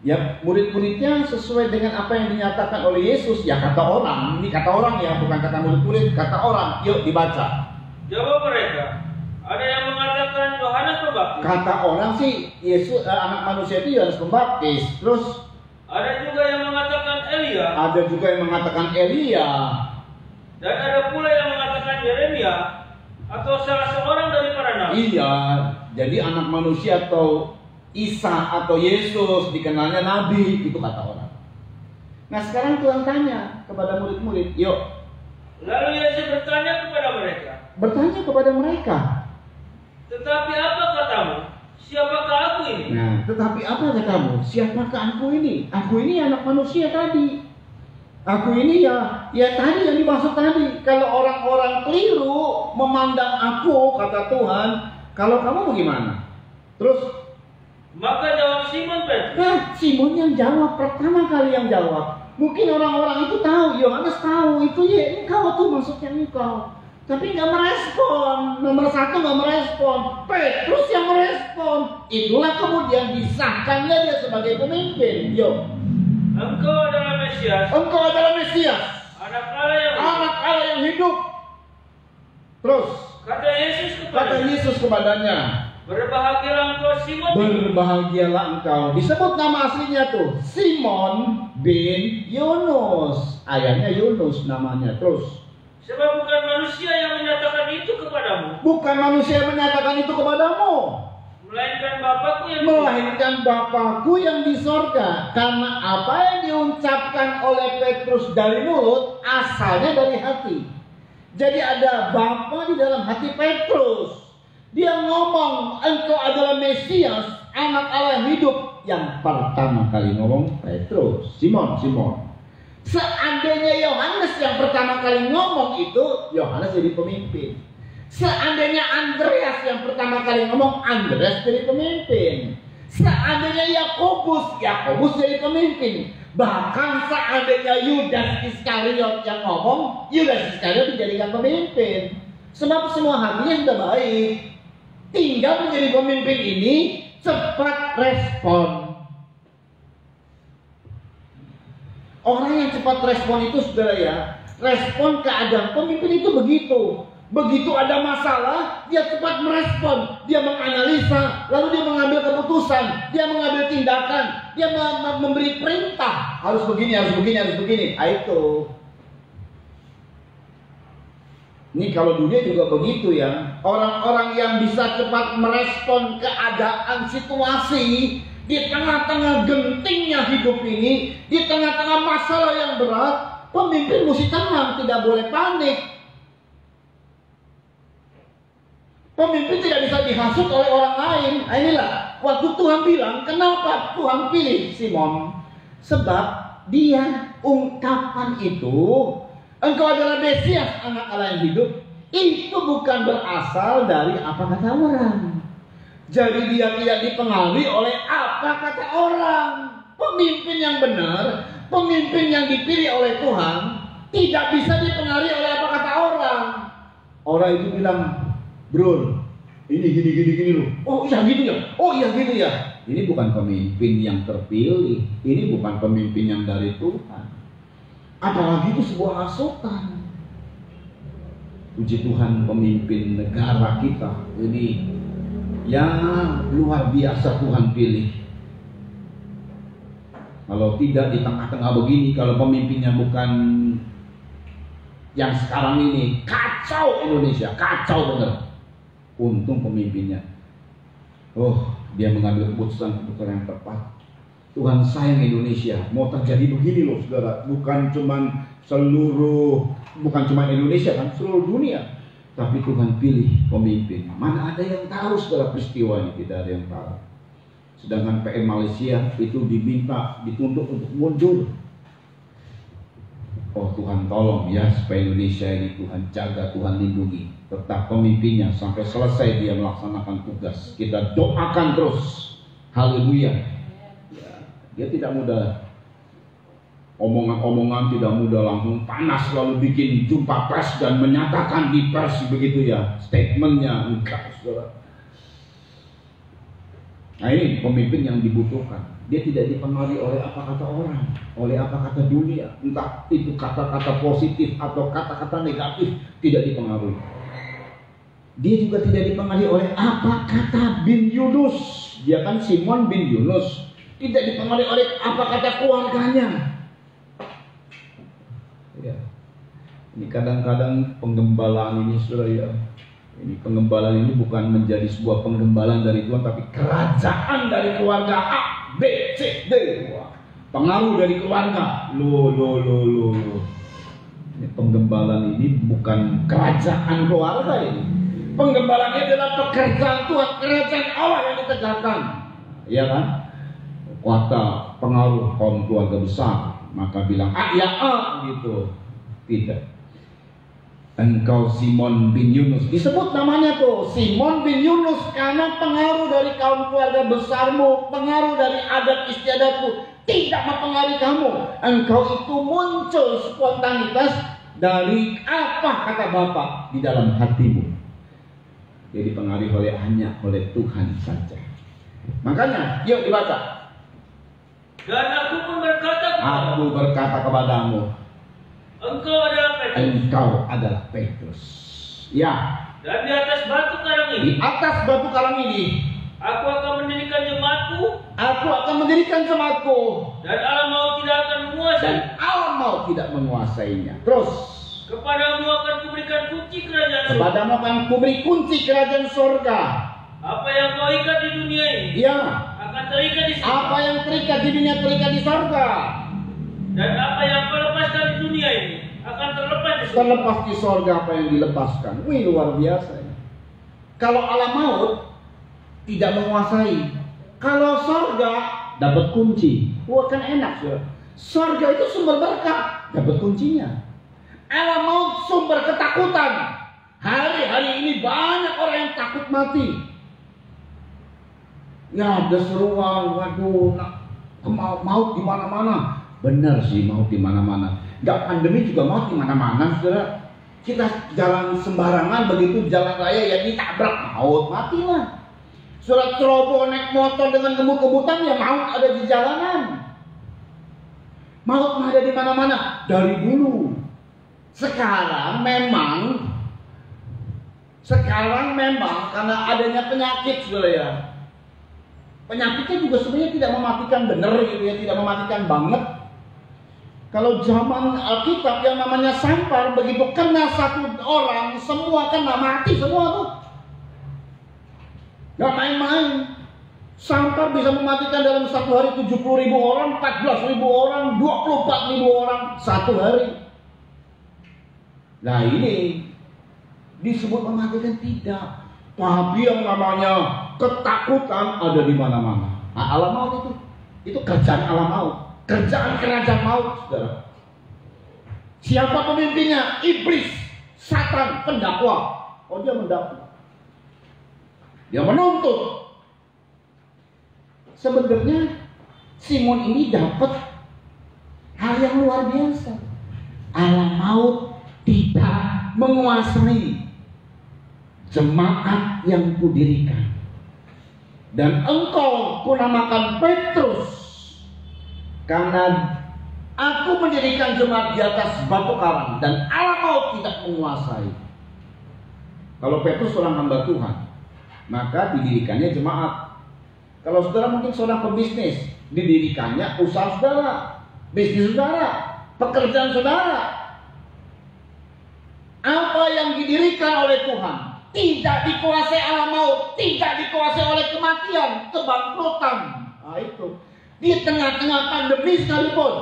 Ya, murid-muridnya sesuai dengan apa yang dinyatakan oleh Yesus. Ya kata orang, ini kata orang ya, bukan kata murid-murid, kata orang. Yuk dibaca. Jawab mereka, ada yang mengatakan Yohanes Pembaptis. Kata orang sih Yesus anak manusia itu Yohanes Pembaptis. Terus ada juga yang mengatakan Elia. Ada juga yang mengatakan Elia. Dan ada pula yang mengatakan Yeremia atau salah seorang dari para nabi. Iya, jadi anak manusia atau Isa atau Yesus dikenalnya nabi, itu kata orang. Nah sekarang Tuhan tanya kepada murid-murid, yuk. Lalu Yesus bertanya kepada mereka. Tetapi apa katamu? Siapakah aku ini? Nah, tetapi apa katamu? Siapakah aku ini? Aku ini anak manusia tadi. Aku ini ya tadi yang dimaksud tadi. Kalau orang-orang keliru memandang aku, kata Tuhan, kalau kamu bagaimana? Terus maka jawab Simon Petrus. Nah, Simon yang jawab, pertama kali yang jawab. Mungkin orang-orang itu tahu, Yohanes tahu, itu ya engkau tuh maksudnya engkau. Tapi nggak merespon, nomor 1 nggak merespon, Petrus yang merespon. Itulah kemudian disahkannya dia sebagai pemimpin. Yo, engkau adalah Mesias. Engkau adalah Mesias, Anak Allah yang hidup. Terus kata Yesus kepadanya. Berbahagialah engkau Simon. Berbahagialah engkau. Disebut nama aslinya tuh Simon bin Yunus. Ayahnya Yunus namanya. Terus. Sebab bukan manusia yang menyatakan itu kepadamu. Bukan manusia yang menyatakan itu kepadamu. Melainkan Bapakku yang di sorga. Karena apa yang diucapkan oleh Petrus dari mulut asalnya dari hati. Jadi ada Bapa di dalam hati Petrus. Dia ngomong, engkau adalah Mesias, anak Allah yang hidup. Yang pertama kali ngomong Petrus, Simon. Seandainya Yohanes yang pertama kali ngomong itu, Yohanes jadi pemimpin. Seandainya Andreas yang pertama kali ngomong, Andreas jadi pemimpin. Seandainya Yakobus jadi pemimpin. Bahkan seandainya Yudas Iskariot yang ngomong, Yudas Iskariot dijadikan pemimpin. Sebab semua hatinya sudah baik. Tinggal menjadi pemimpin ini cepat respon. Orang yang cepat respon itu, saudara ya, respon keadaan pemimpin itu begitu. Begitu ada masalah, dia cepat merespon, dia menganalisa, lalu dia mengambil keputusan, dia mengambil tindakan, dia memberi perintah, harus begini. Nah, itu. Ini kalau dunia juga begitu ya. Orang-orang yang bisa cepat merespon keadaan situasi di tengah-tengah gentingnya hidup ini, di tengah-tengah masalah yang berat, pemimpin mesti tenang, tidak boleh panik. Pemimpin tidak bisa dihasut oleh orang lain. Nah, inilah waktu Tuhan bilang, kenapa Tuhan pilih Simon? Sebab dia ungkapan itu, engkau adalah Mesias, anak Allah yang hidup, itu bukan berasal dari apa kata orang. Jadi dia tidak dipengaruhi oleh apa kata orang. Pemimpin yang benar, pemimpin yang dipilih oleh Tuhan, tidak bisa dipengaruhi oleh apa kata orang. Orang itu bilang, bro, ini gini loh. Oh iya gitu ya. Ini bukan pemimpin yang terpilih. Ini bukan pemimpin yang dari Tuhan. Apalagi itu sebuah hasutan. Puji Tuhan, pemimpin negara kita ini yang luar biasa Tuhan pilih. Kalau tidak di tengah-tengah begini, kalau pemimpinnya bukan yang sekarang ini, kacau Indonesia, kacau bener. Untung pemimpinnya, dia mengambil keputusan yang tepat. Tuhan sayang Indonesia. Mau terjadi begini loh saudara, bukan cuma Indonesia kan, seluruh dunia. Tapi Tuhan pilih pemimpin. Mana ada yang tahu saudara peristiwa ini, tidak ada yang tahu. Sedangkan PM Malaysia itu dituntut untuk mundur. Oh Tuhan tolong ya, supaya Indonesia ini Tuhan jaga, Tuhan lindungi. Tetap pemimpinnya sampai selesai dia melaksanakan tugas. Kita doakan terus. Haleluya. Ya, dia tidak mudah. Omongan-omongan tidak mudah langsung panas lalu bikin jumpa pers dan menyatakan di pers begitu ya. Statementnya enggak saudara. Nah ini pemimpin yang dibutuhkan. Dia tidak dipengaruhi oleh apa kata orang, oleh apa kata dunia. Entah itu kata-kata positif atau kata-kata negatif, tidak dipengaruhi. Dia juga tidak dipengaruhi oleh apa kata bin Yunus. Dia kan Simon bin Yunus. Tidak dipengaruhi oleh apa kata keluarganya. Ya. Ini kadang-kadang penggembalaan ini saudara ya. Ini penggembalaan ini bukan menjadi sebuah penggembalaan dari Tuhan, tapi kerajaan dari keluarga A, B, C, D. Wah, pengaruh dari keluarga. Loh. Ini penggembalaan ini bukan kerajaan keluarga ini. Penggembalaan ini adalah pekerjaan Tuhan, kerajaan Allah yang ditegakkan. Iya kan? Kuasa pengaruh kaum keluarga besar, maka bilang gitu. Tidak. Engkau Simon bin Yunus, disebut namanya tuh Simon bin Yunus karena pengaruh dari kaum keluarga besarmu, pengaruh dari adat istiadatmu tidak mempengaruhi kamu. Engkau itu muncul spontanitas dari apa kata Bapa di dalam hatimu. Jadi dipengaruhi hanya oleh Tuhan saja. Makanya, yuk dibaca. Dan aku pun berkata kepadamu, Engkau adalah Petrus. Engkau adalah Petrus. Ya. Dan di atas batu karang Di ini atas batu karang ini aku akan mendirikan jemaatku, aku akan mendirikan jemaatku, dan alam maut tidak akan dan menguasai. alam maut tidak menguasainya. Terus, Kepadamu akan kuberikan kunci kerajaan surga. kepadamu akan kuberi kunci kerajaan surga. Apa yang kau ikat di dunia ini Ya, akan terikat di surga. apa yang terikat di dunia terikat di surga. Dan apa yang kau lepaskan di dunia ini akan terlepas di surga. Terlepas di surga apa yang dilepaskan. Wih, luar biasa ya. Kalau alam maut tidak menguasai, kalau surga dapat kunci. Wah, kan enak ya. Surga itu sumber berkah, dapat kuncinya. Alam maut sumber ketakutan. Hari-hari ini banyak orang yang takut mati. Ya, ada seruan, waduh, maut di mana-mana. Benar sih, maut di mana-mana. Gak pandemi juga maut di mana-mana, saudara. Kita jalan sembarangan, begitu jalan raya ya ditabrak, maut, matilah. Surat ceroboh naik motor dengan kebut-kebutan, ya maut ada di jalanan. Maut ada di mana-mana dari dulu. Sekarang memang karena adanya penyakit, saudara ya. Penyakitnya juga sebenarnya tidak mematikan benar gitu ya, tidak mematikan banget. Kalau zaman Alkitab yang namanya sampar, begitu kena satu orang, semua kena, mati semua tuh. Gak main-main. Sampar bisa mematikan dalam satu hari 70.000 orang, 14.000 orang, 24.000 orang satu hari. Nah ini disebut mematikan tidak, tapi yang namanya ketakutan ada di mana-mana. Nah, alam maut itu kerjaan alam maut, kerjaan kerajaan maut, saudara. Siapa pemimpinnya? Iblis, Satan, pendakwa. Oh, dia mendakwa, dia menuntut. Sebenarnya Simon ini dapat hal yang luar biasa. Alam maut tidak menguasai jemaat yang kudirikan. Dan engkau kunamakan Petrus, karena aku mendirikan jemaat di atas batu karang, dan alam maut tidak menguasai. Kalau Petrus seorang hamba Tuhan, maka didirikannya jemaat. Kalau saudara mungkin seorang pebisnis, didirikannya usaha saudara, bisnis saudara, pekerjaan saudara. Apa yang didirikan oleh Tuhan tidak dikuasai alam maut, tidak dikuasai oleh kematian, kebangkrutan. Nah itu di tengah-tengah pandemi sekalipun.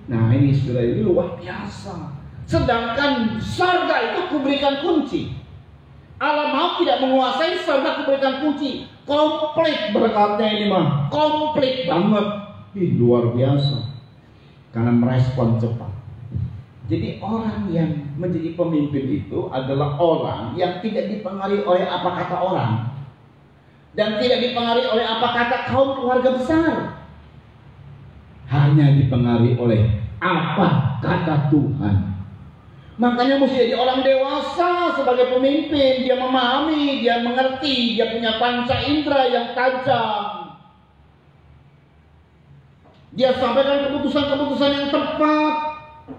Nah ini saudara, ini luar biasa. Sedangkan surga itu kuberikan kunci. Alam maut tidak menguasai, surga kuberikan kunci. Komplit berkatnya ini mah, komplit banget. Ih, luar biasa. Karena merespon cepat. Jadi orang yang menjadi pemimpin itu adalah orang yang tidak dipengaruhi oleh apa kata orang, dan tidak dipengaruhi oleh apa kata kaum keluarga besar. Hanya dipengaruhi oleh apa kata Tuhan. Makanya mesti jadi orang dewasa sebagai pemimpin. Dia memahami, dia mengerti, dia punya panca indera yang tajam. Dia sampaikan keputusan-keputusan yang tepat,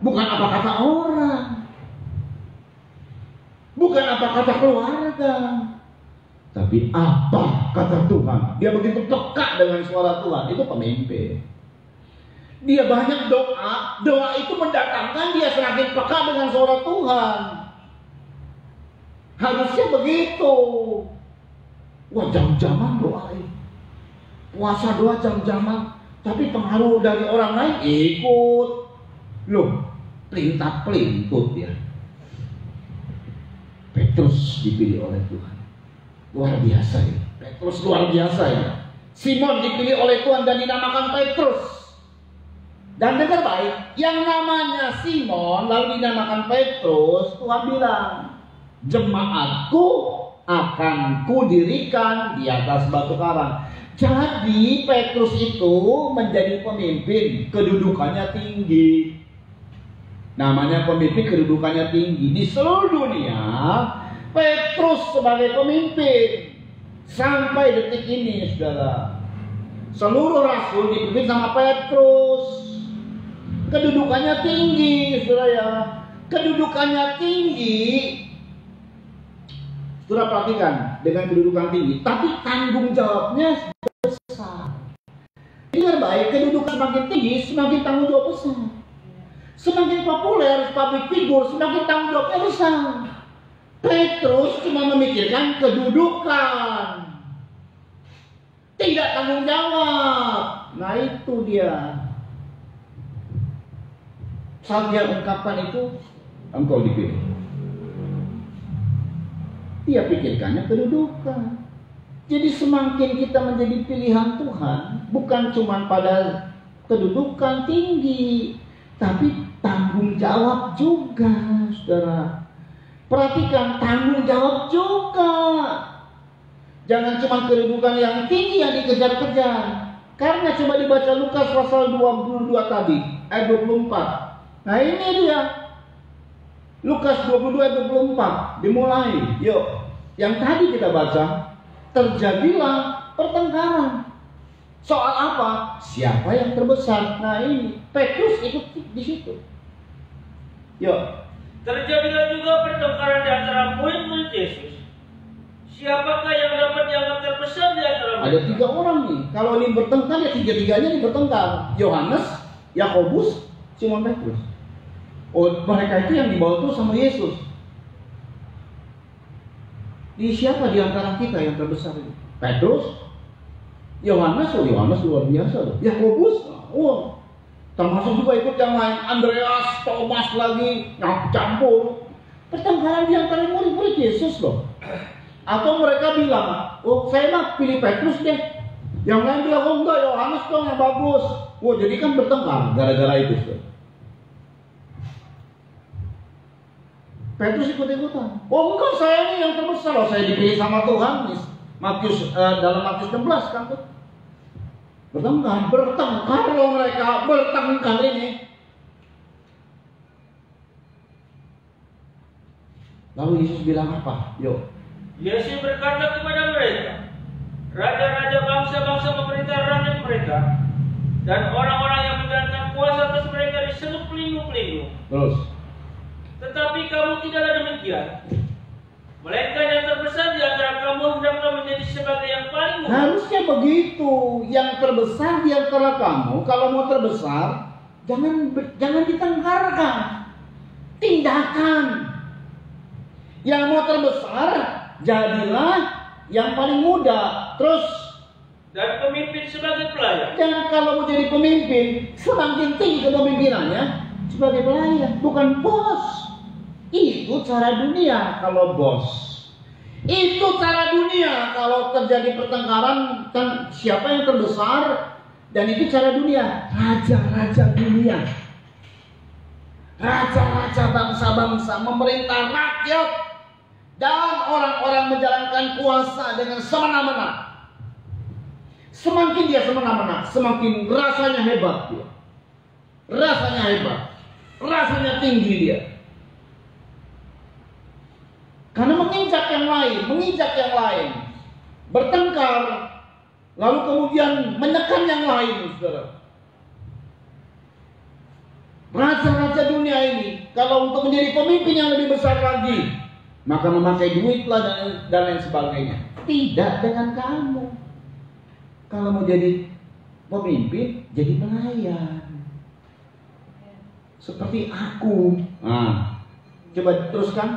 bukan apa kata orang, bukan apa kata keluarga, tapi apa kata Tuhan. Dia begitu peka dengan suara Tuhan. Itu pemimpin. Dia banyak doa, doa itu mendatangkan dia semakin peka dengan suara Tuhan. Harusnya begitu. Wah, jam-jaman doa ini, puasa doa jam-jaman, tapi pengaruh dari orang lain ikut. Loh, pelintut ya. Petrus dipilih oleh Tuhan. Luar biasa ya. Petrus luar biasa ya. Simon dipilih oleh Tuhan dan dinamakan Petrus. Dan dengar baik, yang namanya Simon lalu dinamakan Petrus, Tuhan bilang, jemaatku akan kudirikan di atas batu karang. Jadi Petrus itu menjadi pemimpin, kedudukannya tinggi. Namanya pemimpin, kedudukannya tinggi. Di seluruh dunia, Petrus sebagai pemimpin. Sampai detik ini, saudara, seluruh rasul dipimpin sama Petrus. Kedudukannya tinggi, saudara ya. kedudukannya tinggi, sudah perhatikan, dengan kedudukan tinggi, tapi tanggung jawabnya besar. Dengar baik, kedudukan semakin tinggi, semakin tanggung jawab besar. Semakin populer, public figure, semakin tanggung jawabnya besar. Petrus cuma memikirkan kedudukan, tidak tanggung jawab. Nah itu dia. Saat dia ungkapkan itu, engkau dipilih. Dia pikirkannya kedudukan. Jadi semakin kita menjadi pilihan Tuhan, bukan cuma pada kedudukan tinggi, tapi tanggung jawab juga, saudara. Perhatikan, tanggung jawab juga. Jangan cuma kedudukan yang tinggi yang dikejar-kejar. Karena coba dibaca Lukas pasal 22 tadi, ayat 24. Nah ini dia. Lukas 22 ayat 24. Dimulai. Yuk. Yang tadi kita baca, terjadilah pertengkaran. Soal apa? Siapa yang terbesar? Nah ini, Petrus ikut di situ. Yuk. Terjadilah juga pertengkaran di antara murid-murid Yesus. Siapakah yang dapat dianggap terbesar di antara mereka? Ada 3 orang nih. Kalau ini bertengkar ya 3-3-nya ini bertengkar. Yohanes, Yakobus, Simon Petrus. Oh, mereka itu yang dibawa terus sama Yesus. Di siapa di antara kita yang terbesar ini? Petrus, Yohanes, Yohanes luar biasa loh. Yakobus, termasuk juga ikut yang lain, Andreas, Thomas lagi, campur. Pertengkaran di antara murid-murid Yesus loh. Atau mereka bilang, oh saya mah pilih Petrus deh. Yang lain bilang, oh enggak, Yohanes dong yang bagus. Wah jadi kan bertengkar gara-gara itu. Loh. Petrus ikut-ikutan. Oh enggak, saya ini yang terbesar loh, saya dipilih sama Tuhan. Dalam Matius 16 kan tuh. Bertengkar loh mereka, bertengkar ini. Lalu Yesus bilang apa? Yuk. Yesus berkata kepada mereka, raja-raja bangsa-bangsa memerintah rakyat mereka, dan orang-orang yang menjalankan kuasa atas mereka disebut pelindung-pelindung. Terus. Tetapi kamu tidaklah demikian. Melainkan yang terbesar di antara kamu hendaklah menjadi sebagai yang paling muda. Harusnya begitu. Yang terbesar di antara kamu, kalau mau terbesar, jangan ditengkarkan. Tindakan. Yang mau terbesar, jadilah yang paling muda. Terus. Dan pemimpin sebagai pelayan. Dan kalau mau jadi pemimpin, semakin tinggi kepemimpinannya sebagai pelayan, bukan bos. Itu cara dunia kalau bos. Itu cara dunia kalau terjadi pertengkaran siapa yang terbesar. Dan itu cara dunia. Raja-raja dunia, raja-raja bangsa-bangsa memerintah rakyat, dan orang-orang menjalankan kuasa dengan semena-mena. Semakin dia semena-mena, semakin rasanya hebat dia. Rasanya hebat, rasanya tinggi dia. Karena menginjak yang lain, bertengkar, lalu kemudian menekan yang lain, saudara. Raja-raja dunia ini, kalau untuk menjadi pemimpin yang lebih besar lagi, maka memakai duitlah dan lain sebagainya. Tidak dengan kamu. Kalau mau jadi pemimpin, jadi pelayan. Seperti aku. Nah, coba teruskan.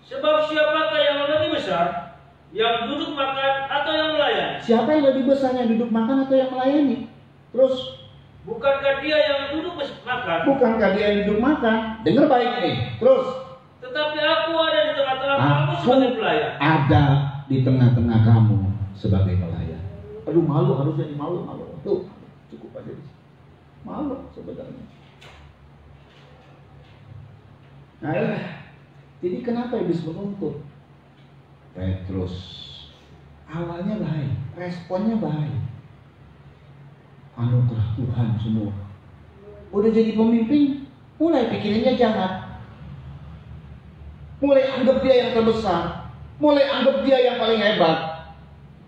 Sebab siapakah yang lebih besar, yang duduk makan atau yang melayani? Siapa yang lebih besar, yang duduk makan atau yang melayani? Terus, bukankah dia yang duduk makan? Bukankah dia yang duduk makan? Dengar baik nih. Terus, tetapi aku ada di tengah-tengah kamu sebagai pelayan. Ada di tengah-tengah kamu sebagai pelayan. Aduh, malu, harus jadi malu. Tuh, cukup aja. Malu sebenarnya. Nah, jadi kenapa iblis menuntut? Petrus awalnya baik, responnya baik. Anugerah Tuhan semua. Udah jadi pemimpin, mulai pikirannya jahat. Mulai anggap dia yang terbesar, mulai anggap dia yang paling hebat.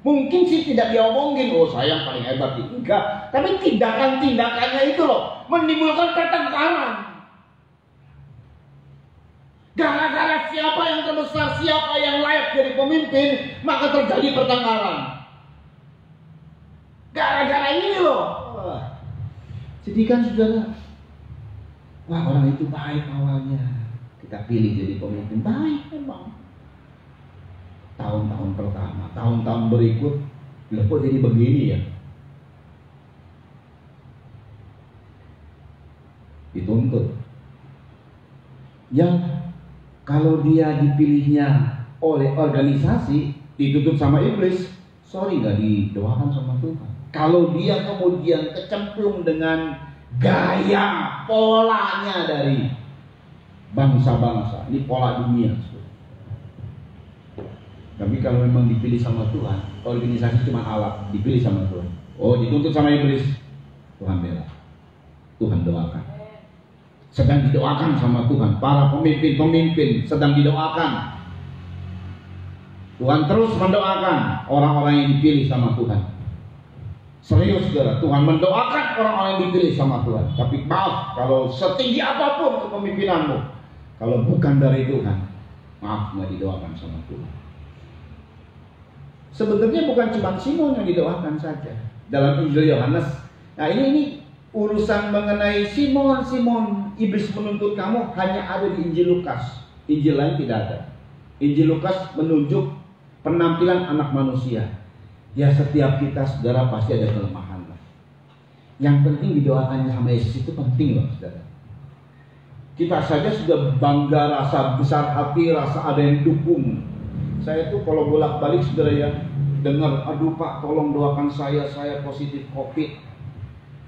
Mungkin sih tidak dia omongin, oh saya yang paling hebat. Enggak, tapi tindakan-tindakannya itu loh menimbulkan pertengkaran. Gara-gara siapa yang terbesar, siapa yang layak jadi pemimpin, maka terjadi pertengkaran. Gara-gara ini loh. Jadi kan saudara, wah orang itu baik awalnya, kita pilih jadi pemimpin, baik memang. Tahun-tahun pertama, tahun-tahun berikut, loh kok jadi begini ya? Dituntut. Yang kalau dia dipilihnya oleh organisasi, ditutup sama iblis, sorry gak didoakan sama Tuhan. Kalau dia kemudian kecemplung dengan gaya polanya dari bangsa-bangsa, ini pola dunia. Tapi kalau memang dipilih sama Tuhan, organisasi cuma alat, dipilih sama Tuhan. Oh, dituntut sama iblis, Tuhan bela, Tuhan doakan. Sedang didoakan sama Tuhan, para pemimpin-pemimpin sedang didoakan. Tuhan terus mendoakan orang-orang yang dipilih sama Tuhan. Serius saudara, Tuhan mendoakan orang-orang yang dipilih sama Tuhan. Tapi maaf, kalau setinggi apapun kepemimpinanmu, kalau bukan dari Tuhan, maaf, nggak didoakan sama Tuhan. Sebenarnya bukan cuma Simon yang didoakan saja dalam Injil Yohanes. Nah ini urusan mengenai Simon, iblis menuntut kamu hanya ada di Injil Lukas. Injil lain tidak ada. Injil Lukas menunjuk penampilan anak manusia. Ya setiap kita saudara pasti ada kelemahan lah. Yang penting didoakannya sama Yesus itu penting loh saudara. Kita saja sudah bangga, rasa besar hati, rasa ada yang dukung. Saya tuh kalau bolak-balik saudara ya dengar, aduh Pak tolong doakan saya positif COVID.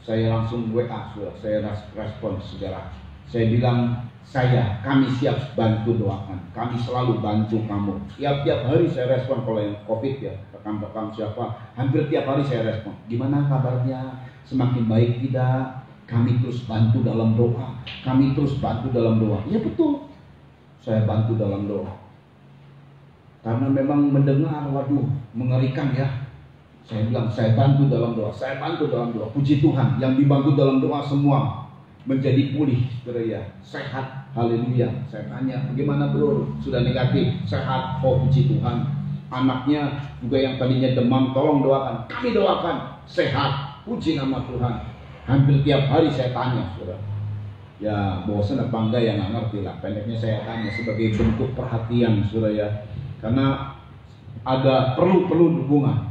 Saya langsung WA saudara, saya respon saudara. Saya bilang kami siap bantu doakan. Kami selalu bantu kamu. Tiap hari saya respon kalau yang COVID ya. Rekan-rekan siapa, hampir tiap hari saya respon. Gimana kabarnya? Semakin baik tidak? Kami terus bantu dalam doa. Kami terus bantu dalam doa. Ya betul. Saya bantu dalam doa. Karena memang mendengar, waduh, mengerikan ya. Saya bilang, saya bantu dalam doa. Saya bantu dalam doa. Puji Tuhan, yang dibantu dalam doa semua menjadi pulih, saudara ya, sehat, haleluya. Saya tanya, bagaimana bro? Sudah negatif, sehat, oh puji Tuhan. Anaknya juga yang tadinya demam, tolong doakan. Kami doakan, sehat, puji nama Tuhan. Hampir tiap hari saya tanya, saudara. Ya bosan apa enggak ya nggak ngerti lah. Pendeknya saya tanya sebagai bentuk perhatian, saudara ya. Karena ada perlu dukungan.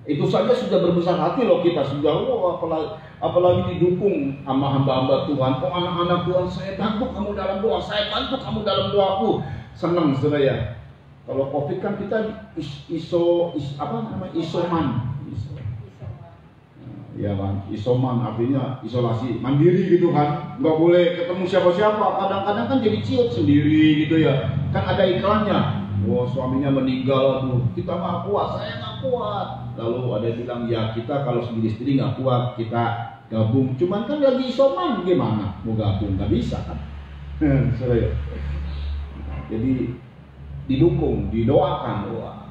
Itu saja sudah berbesar hati loh kita sudah. Oh, apalagi didukung sama hamba-hamba Tuhan. Oh anak-anak Tuhan, saya bantu kamu dalam doa, saya bantu kamu dalam doaku. Senang saudara ya. Kalau COVID kan kita isoman. Ya kan, isoman artinya isolasi mandiri gitu kan. Nggak boleh ketemu siapa-siapa. Kadang-kadang kan jadi ciut sendiri gitu ya. Kan ada iklannya. Oh suaminya meninggal tuh, kita nggak kuat, saya nggak kuat. Lalu ada yang bilang ya kita kalau sendiri-sendiri nggak kuat, kita gabung. Cuman kan lagi isoman gimana? Mau gabung nggak bisa kan? Serius. Jadi didukung, didoakan, wah,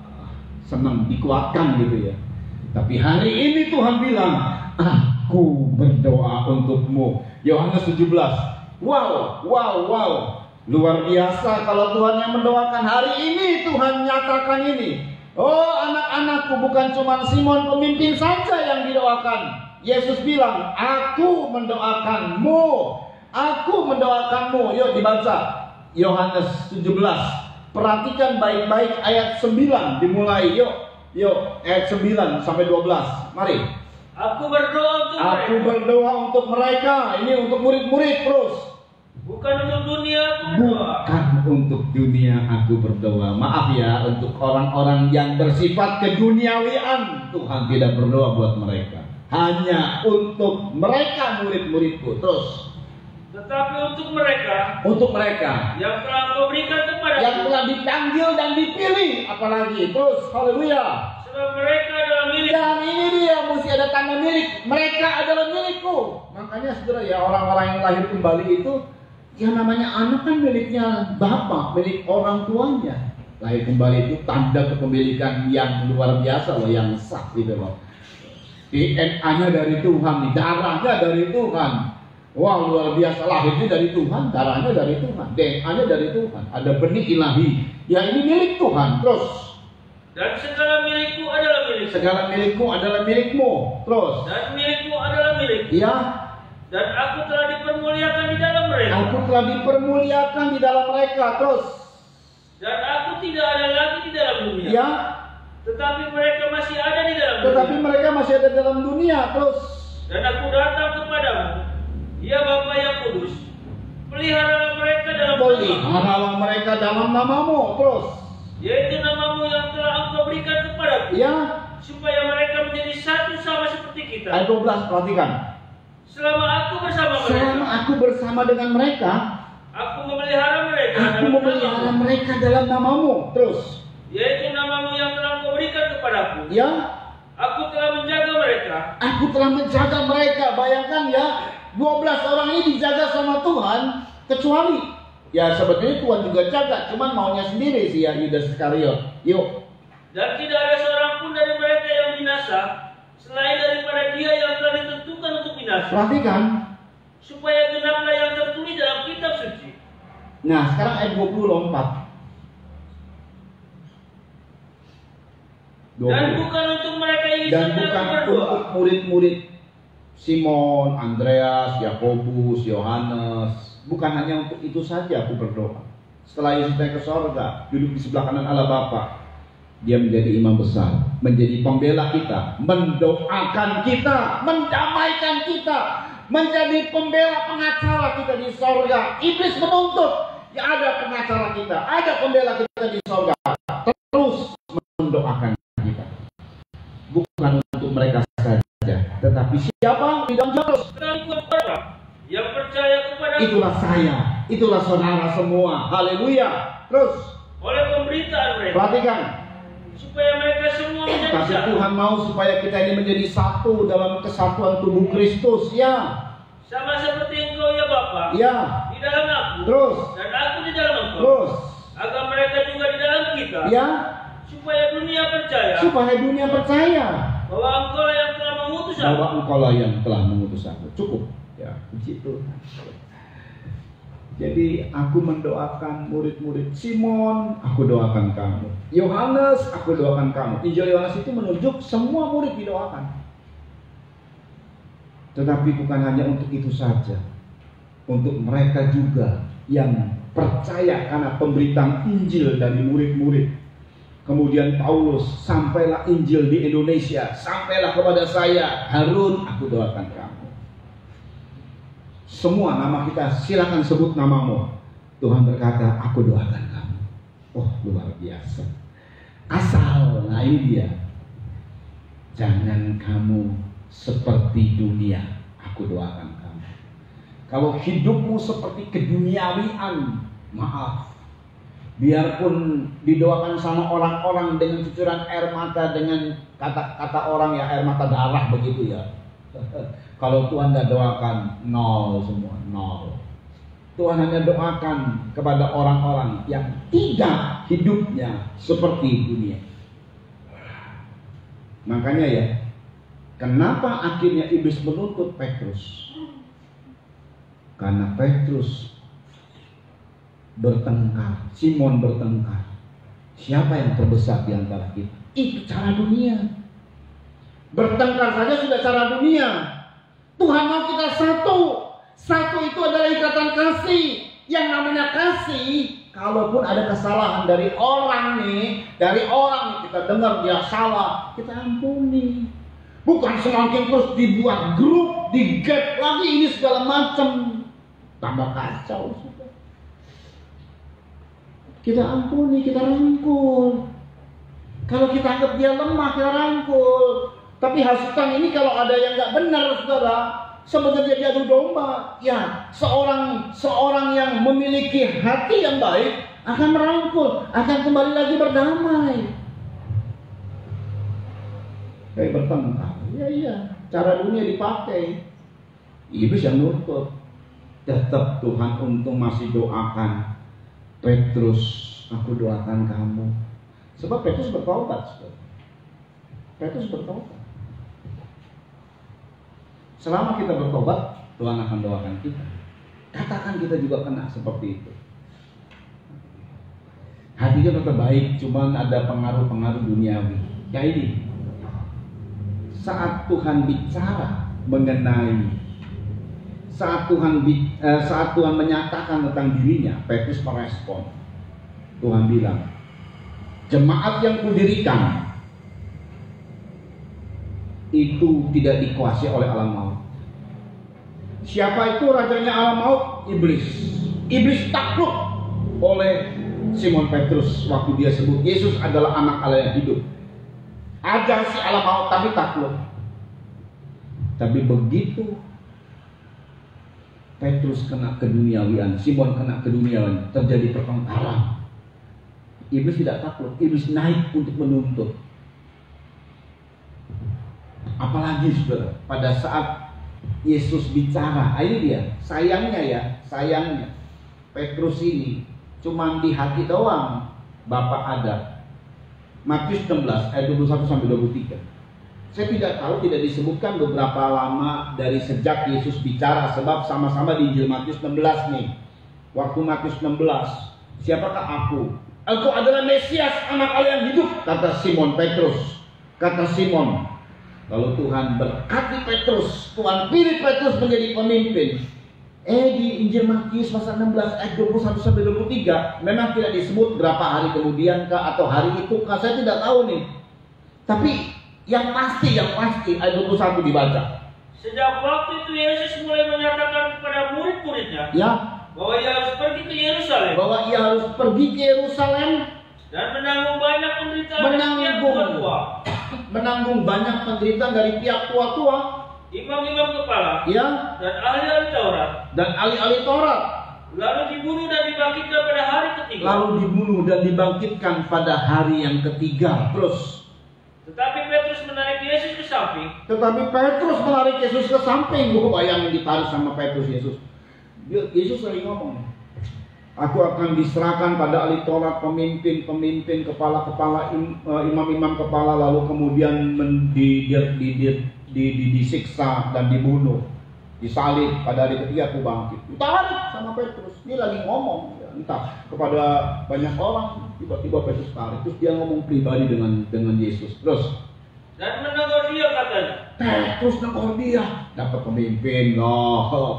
senang, dikuatkan gitu ya. Tapi hari ini Tuhan bilang, aku berdoa untukmu. Yohanes 17. Wow. Luar biasa kalau Tuhan yang mendoakan. Hari ini Tuhan nyatakan ini. Oh anak-anakku, bukan cuma Simon pemimpin saja yang didoakan. Yesus bilang, aku mendoakanmu. Aku mendoakanmu. Yuk dibaca Yohanes 17. Perhatikan baik-baik ayat 9 dimulai. Yuk ayat 9 sampai 12. Mari. Aku berdoa untuk mereka. Ini untuk murid-murid terus. Bukan untuk dunia aku berdoa. Bukan untuk dunia aku berdoa. Maaf ya, untuk orang-orang yang bersifat keduniawian, Tuhan tidak berdoa buat mereka. Hanya untuk mereka murid-muridku. Terus. Tetapi untuk mereka yang telah Kau berikan kepada yang telah dipanggil dan dipilih, apalagi terus, haleluya. Sebab mereka adalah milik. Dan ini dia mesti ada tanda milik. Mereka adalah milikku. Makanya saudara ya, orang-orang yang lahir kembali itu, yang namanya anak kan miliknya bapak, milik orang tuanya. Lahir kembali itu tanda kepemilikan yang luar biasa loh, yang sah gitu loh. DNA-nya dari Tuhan, darahnya dari Tuhan. Wah, luar biasa, lahirnya dari Tuhan, darahnya dari Tuhan, DNA-nya dari Tuhan, ada benih ilahi. Ya, ini milik Tuhan. Terus, dan segala milikku adalah milikmu. segala milikku adalah milikmu. Terus, Dan milikmu adalah milikku. ya, Dan aku telah dipermuliakan di dalam mereka. aku telah dipermuliakan di dalam mereka. Terus, Dan aku tidak ada lagi di dalam dunia. ya, Tetapi mereka masih ada di dalam tetapi dunia. mereka masih ada dalam dunia. Terus, Dan aku datang kepadamu, ya Bapa yang kudus, peliharalah mereka dalam namamu, peliharalah mereka dalam namamu. Terus, yaitu namamu yang telah engkau berikan kepadaku, ya, supaya mereka menjadi satu sama seperti kita. ayat 12, perhatikan. Selama aku bersama mereka, Selama aku bersama dengan mereka, aku memelihara mereka aku dalam memelihara namamu, mereka dalam namamu. Terus, yaitu namamu yang telah engkau berikan kepadaku. ya, Aku telah menjaga mereka. aku telah menjaga mereka. Bayangkan ya, 12 orang ini dijaga sama Tuhan, kecuali ya sebetulnya Tuhan juga jaga, cuman maunya sendiri sih ya Yudas Iskariot. Yuk, Dan tidak ada seorang pun dari mereka yang binasa, selain daripada dia yang telah ditentukan untuk binasa, perhatikan. supaya genaplah yang tertulis dalam kitab suci. Nah, sekarang ayat 20 lompat. 20. Dan bukan untuk mereka ini Dan saja bukan aku berdoa, untuk murid-murid Simon, Andreas, Yakobus, Yohanes. Bukan hanya untuk itu saja aku berdoa. Setelah Yesus naik ke sorga, duduk di sebelah kanan Allah Bapa, dia menjadi imam besar, menjadi pembela kita, mendoakan kita, mendamaikan kita, menjadi pembela pengacara kita di sorga. Iblis menuntut, ya ada pengacara kita, ada pembela kita di sorga. Terus mendoakan kita. Bukan untuk mereka saja, tetapi siapa di dalam Yesus? tetapi kepada orang yang percaya kepada Itulah saya, itulah saudara semua. Haleluya. Terus oleh pemberitaan mereka, perhatikan. supaya mereka semua menjadi Tapi satu, Tuhan mau supaya kita ini menjadi satu dalam kesatuan tubuh Kristus. Ya, sama seperti engkau ya Bapa, ya. di dalam aku, Terus, dan aku di dalam engkau, terus, agar mereka juga di dalam kita, ya. supaya dunia percaya Supaya dunia percaya bahwa engkau lah yang telah mengutus aku. bahwa Engkaulah yang telah mengutus aku. Cukup. Ya, puji Tuhan. Jadi aku mendoakan murid-murid Simon, aku doakan kamu. Yohanes, aku doakan kamu. Injil Yohanes itu menunjuk semua murid didoakan. Tetapi bukan hanya untuk itu saja. Untuk mereka juga yang percaya karena pemberitaan Injil dari murid-murid. Kemudian Paulus, sampailah Injil di Indonesia, sampailah kepada saya, Harun, aku doakan kamu. Semua nama kita, silakan sebut namamu. Tuhan berkata, aku doakan kamu. Oh, luar biasa. Asal, nah ini dia. Jangan kamu seperti dunia, aku doakan kamu. Kalau hidupmu seperti keduniawian, maaf. Biarpun didoakan sama orang-orang dengan cucuran air mata, dengan kata-kata orang ya air mata darah begitu ya. Kalau Tuhan tidak doakan, nol semua, nol. Tuhan hanya doakan kepada orang-orang yang tidak hidupnya seperti dunia. Makanya ya, kenapa akhirnya iblis menuntut Petrus? Karena Petrus bertengkar, Simon bertengkar. Siapa yang terbesar di antara kita? Itu cara dunia. Bertengkar saja sudah cara dunia. Tuhan mau kita satu. Satu itu adalah ikatan kasih. Yang namanya kasih, kalaupun ada kesalahan dari orang nih, kita dengar dia salah, kita ampuni. Bukan semakin terus dibuat grup, di-gap lagi ini segala macam. Tambah kacau sudah. Kita ampuni, kita rangkul. Kalau kita anggap dia lemah, kita rangkul. Tapi hasutan ini kalau ada yang nggak benar, saudara, sebenarnya dia adu domba. Ya, seorang yang memiliki hati yang baik akan merangkul, akan kembali lagi berdamai. Kayak bertengkar. Iya, cara dunia dipakai. Iblis yang nuntut. Tetap Tuhan untung masih doakan Petrus, aku doakan kamu. Sebab Petrus bertobat. Petrus bertobat. Selama kita bertobat, Tuhan akan doakan kita. Katakan kita juga kena seperti itu. Hati kita tetap baik, cuman ada pengaruh-pengaruh duniawi. Ya ini, saat Tuhan bicara mengenai, saat Tuhan menyatakan tentang dirinya, Petrus merespon. Tuhan bilang, jemaat yang kudirikan itu tidak dikuasai oleh alam maut. Siapa itu rajanya alam maut? Iblis. Iblis takluk oleh Simon Petrus waktu dia sebut Yesus adalah anak Allah yang hidup. Ada si alam maut tapi takluk. Tapi begitu Petrus kena keduniawian, Simon kena keduniawian, terjadi pertengkaran. Iblis tidak takluk, iblis naik untuk menuntut. Apalagi saudara, pada saat Yesus bicara, ini dia, sayangnya Petrus ini cuma di hati doang Bapak ada. Matius 16 ayat 21 sampai 23. Saya tidak tahu, tidak disebutkan beberapa lama dari sejak Yesus bicara, sebab sama-sama di Injil Matius 16 nih. Waktu Matius 16, siapakah aku? Engkau adalah Mesias, anak Allah yang hidup, kata Simon Petrus. Kata Simon. Lalu Tuhan berkati Petrus, Tuhan pilih Petrus menjadi pemimpin. Di Injil Matius pasal 16 ayat 21 sampai 23 memang tidak disebut berapa hari kemudian kah atau hari itu kah, saya tidak tahu nih. Tapi yang pasti ayat 21 dibaca. Sejak waktu itu Yesus mulai menyatakan kepada murid-muridnya, ya, bahwa ia harus pergi ke Yerusalem. Dan menanggung banyak penderitaan dari pihak tua-tua. Menanggung banyak penderitaan dari pihak tua-tua, imam-imam kepala, ya, dan ahli-ahli Taurat. Lalu dibunuh dan dibangkitkan pada hari yang ketiga. Terus. Tetapi Petrus menarik Yesus ke samping. Gue bayangin ditarik sama Petrus Yesus. Yesus sering ngomong, aku akan diserahkan pada ahli Taurat, pemimpin, kepala-kepala, imam-imam kepala, lalu kemudian disiksa dan dibunuh, disalib, pada hari ketiga aku bangkit. Ditarik sama Petrus. Dia lagi ngomong, ya, entah kepada banyak orang, tiba-tiba Petrus tarik. Terus dia ngomong pribadi dengan Yesus. Terus, dan menegur dia katanya. Petrus negur dia, dapat pemimpin,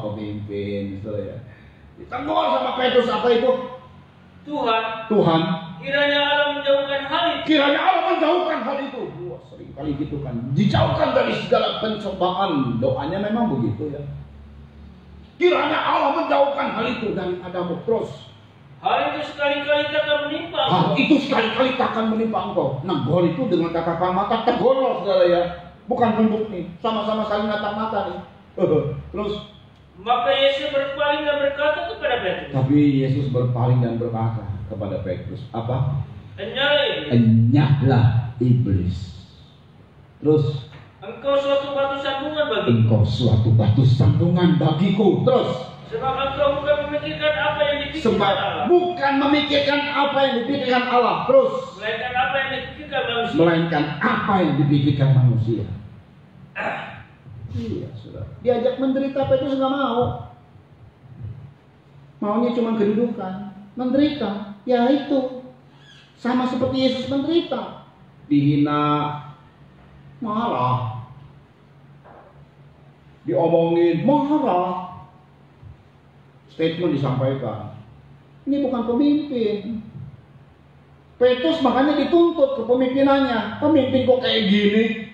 pemimpin, gitu ya. Ditegur sama Petrus, apa itu? Tuhan. Kiranya Allah menjauhkan hal itu. Wah, sering kali gitu kan. Dijauhkan dari segala pencobaan. Doanya memang begitu ya. Kiranya Allah menjauhkan hal itu daripadamu. Terus, hal itu sekali-kali takkan menimpa engkau. Negor itu dengan tatapan mata, tegur loh saudara ya. Bukan tunduk nih, sama-sama saling natap mata nih. Terus, maka Yesus berpaling dan berkata kepada Petrus. Tapi Yesus berpaling dan berkata kepada Petrus, apa? Enyahlah iblis. Terus, engkau suatu batu sandungan bagiku. Terus, sebab engkau bukan memikirkan apa yang dipikirkan Allah. Terus, melainkan apa yang dipikirkan manusia. Iya, saudara. Diajak menderita, Petrus nggak mau. Maunya cuma kedudukan, menderita. Ya itu, sama seperti Yesus menderita. Dihina, marah. Diomongin, marah. Statement disampaikan. Ini bukan pemimpin. Petrus makanya dituntut kepemimpinannya. Pemimpin kok kayak gini?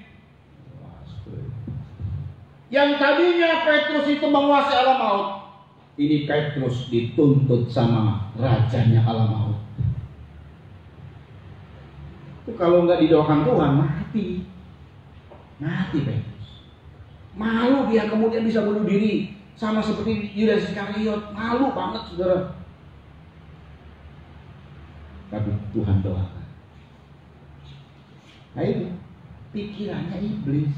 Yang tadinya Petrus itu menguasai alam maut, ini Petrus dituntut sama rajanya alam maut. Itu kalau nggak didoakan Tuhan, mati Petrus. Malu dia kemudian bisa bunuh diri, sama seperti Yudas Iskariot. Malu banget saudara. Tapi Tuhan doakan. Nah itu pikirannya iblis.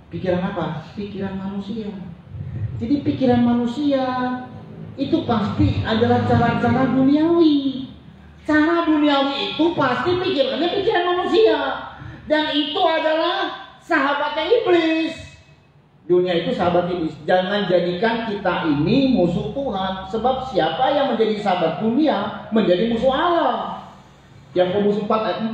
Pikiran apa? Pikiran manusia. Jadi pikiran manusia itu pasti adalah cara-cara duniawi. Cara duniawi itu pasti pikirannya pikiran manusia. Dan itu adalah sahabatnya iblis. Dunia itu sahabat iblis. Jangan jadikan kita ini musuh Tuhan. Sebab siapa yang menjadi sahabat dunia menjadi musuh Allah. Yakobus 4 ayat 4.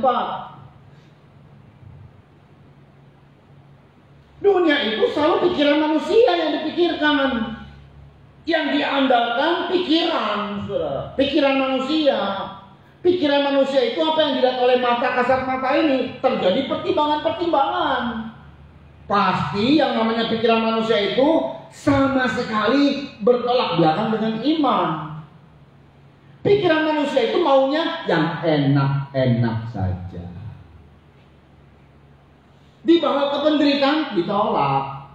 Dunia itu selalu pikiran manusia yang dipikirkan. Yang diandalkan pikiran, saudara. Pikiran manusia. Pikiran manusia itu apa yang dilihat oleh mata kasat mata ini. Terjadi pertimbangan-pertimbangan. Pasti yang namanya pikiran manusia itu sama sekali bertolak belakang dengan iman. Pikiran manusia itu maunya yang enak-enak saja. Dibawa ke penderitaan ditolak.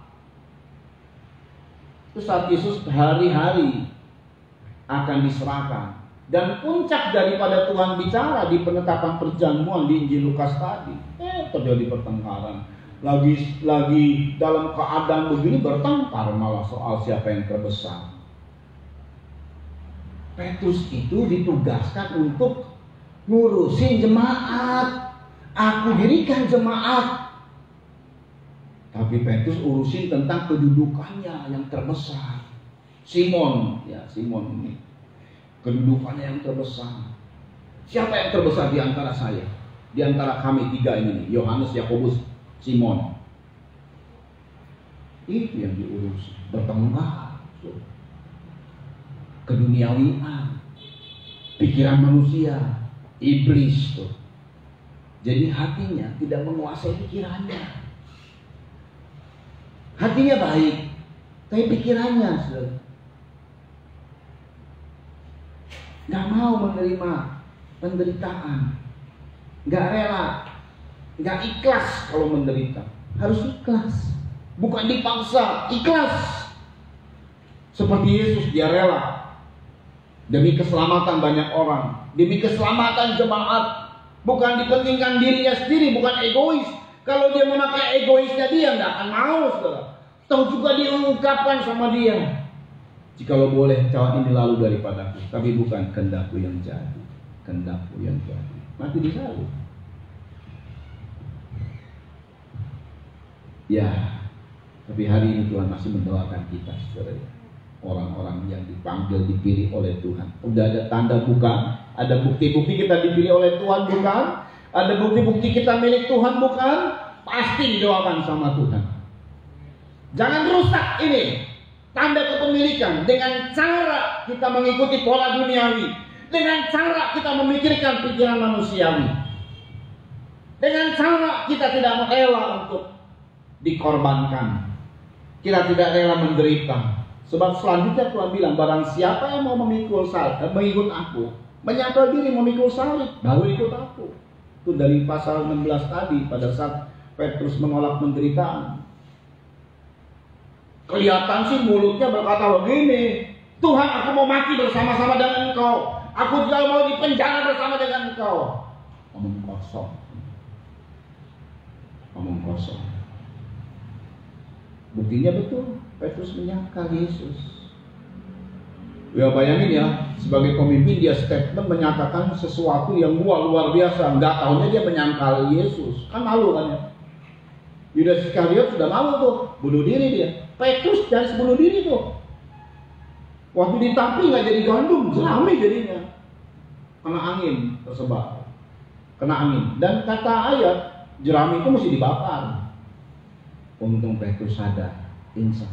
Itu saat Yesus hari-hari akan diserahkan. Dan puncak daripada Tuhan bicara di penetapan perjamuan di Injil Lukas tadi, terjadi pertengkaran. Lagi dalam keadaan begini bertengkar malah soal siapa yang terbesar. Petrus itu ditugaskan untuk ngurusin jemaat. Aku dirikan jemaat. Tapi Petrus urusin tentang kedudukannya yang terbesar. Simon ini. Kedudukannya yang terbesar. Siapa yang terbesar di antara saya? Di antara kami tiga ini, Yohanes, Yakobus, Simon. Itu yang diurus. Bertengkar. Keduniawian. Pikiran manusia. Iblis tuh. Jadi hatinya tidak menguasai pikirannya. Hatinya baik, tapi pikirannya gak mau menerima penderitaan. Gak rela. Gak ikhlas kalau menderita. Harus ikhlas. Bukan dipaksa, ikhlas. Seperti Yesus, dia rela. Demi keselamatan banyak orang. Demi keselamatan jemaat. Bukan dipentingkan dirinya sendiri, bukan egois. Kalau dia memakai egoisnya dia, gak akan mau, saudara. Tahu juga diungkapkan sama dia. Jikalau boleh cawan ini lalu daripadaku, tapi bukan kehendakku yang jadi, kehendakku yang jadi. Mati disalib. Ya, tapi hari ini Tuhan masih mendoakan kita, saudara. Orang-orang yang dipanggil, dipilih oleh Tuhan. Udah ada tanda bukan? Ada bukti-bukti kita dipilih oleh Tuhan bukan? Ada bukti-bukti kita milik Tuhan bukan? Pasti didoakan sama Tuhan. Jangan rusak ini tanda kepemilikan dengan cara kita mengikuti pola duniawi, dengan cara kita memikirkan pikiran manusiawi, dengan cara kita tidak rela untuk dikorbankan, kita tidak rela menderita. Sebab selanjutnya Tuhan bilang, barang siapa yang mau mengikut aku, menyangkal diri memikul salib, baru ikut aku. Itu dari pasal 16 tadi, pada saat Petrus menolak penderitaan. Kelihatan sih mulutnya berkata begini, Tuhan, aku mau mati bersama-sama dengan engkau. Aku juga mau dipenjara bersama dengan engkau. Omong kosong. Omong kosong. Buktinya betul, Petrus menyangkal Yesus. Ya bayangin ya, sebagai pemimpin dia statement menyatakan sesuatu yang luar biasa. Nggak tahunya dia menyangkal Yesus. Kan malu kan ya. Yudas Iskariot sudah malu tuh, bunuh diri dia. Petrus dari bunuh diri tuh. Waktu ditampil nggak jadi gandum, jerami jadinya. Kena angin tersebar. Kena angin. Dan kata ayat, jerami itu mesti dibakar. Untung Petrus sadar, insaf.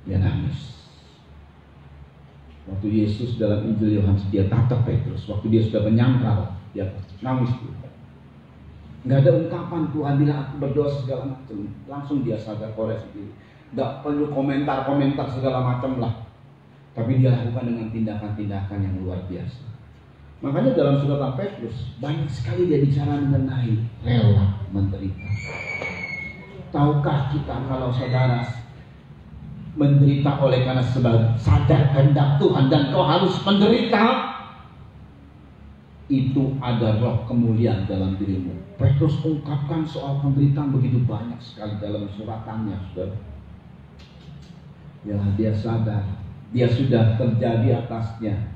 Dia nangis. Waktu Yesus dalam Injil Yohanes dia tatap Petrus. Waktu dia sudah menyangkal, dia nangis juga. Nggak ada ungkapan Tuhan bilang aku berdoa segala macam. Langsung dia sadar koreksi diri. Nggak perlu komentar-komentar segala macam lah. Tapi dia lakukan dengan tindakan-tindakan yang luar biasa. Makanya dalam surat Petrus banyak sekali dia bicara mengenai rela menderita. Tahukah kita kalau saudara menderita oleh karena sebab sadar kehendak Tuhan dan kau harus menderita, itu ada roh kemuliaan dalam dirimu. Petrus ungkapkan soal penderitaan begitu banyak sekali dalam suratannya, saudara. Ya, dia sadar, dia sudah terjadi atasnya.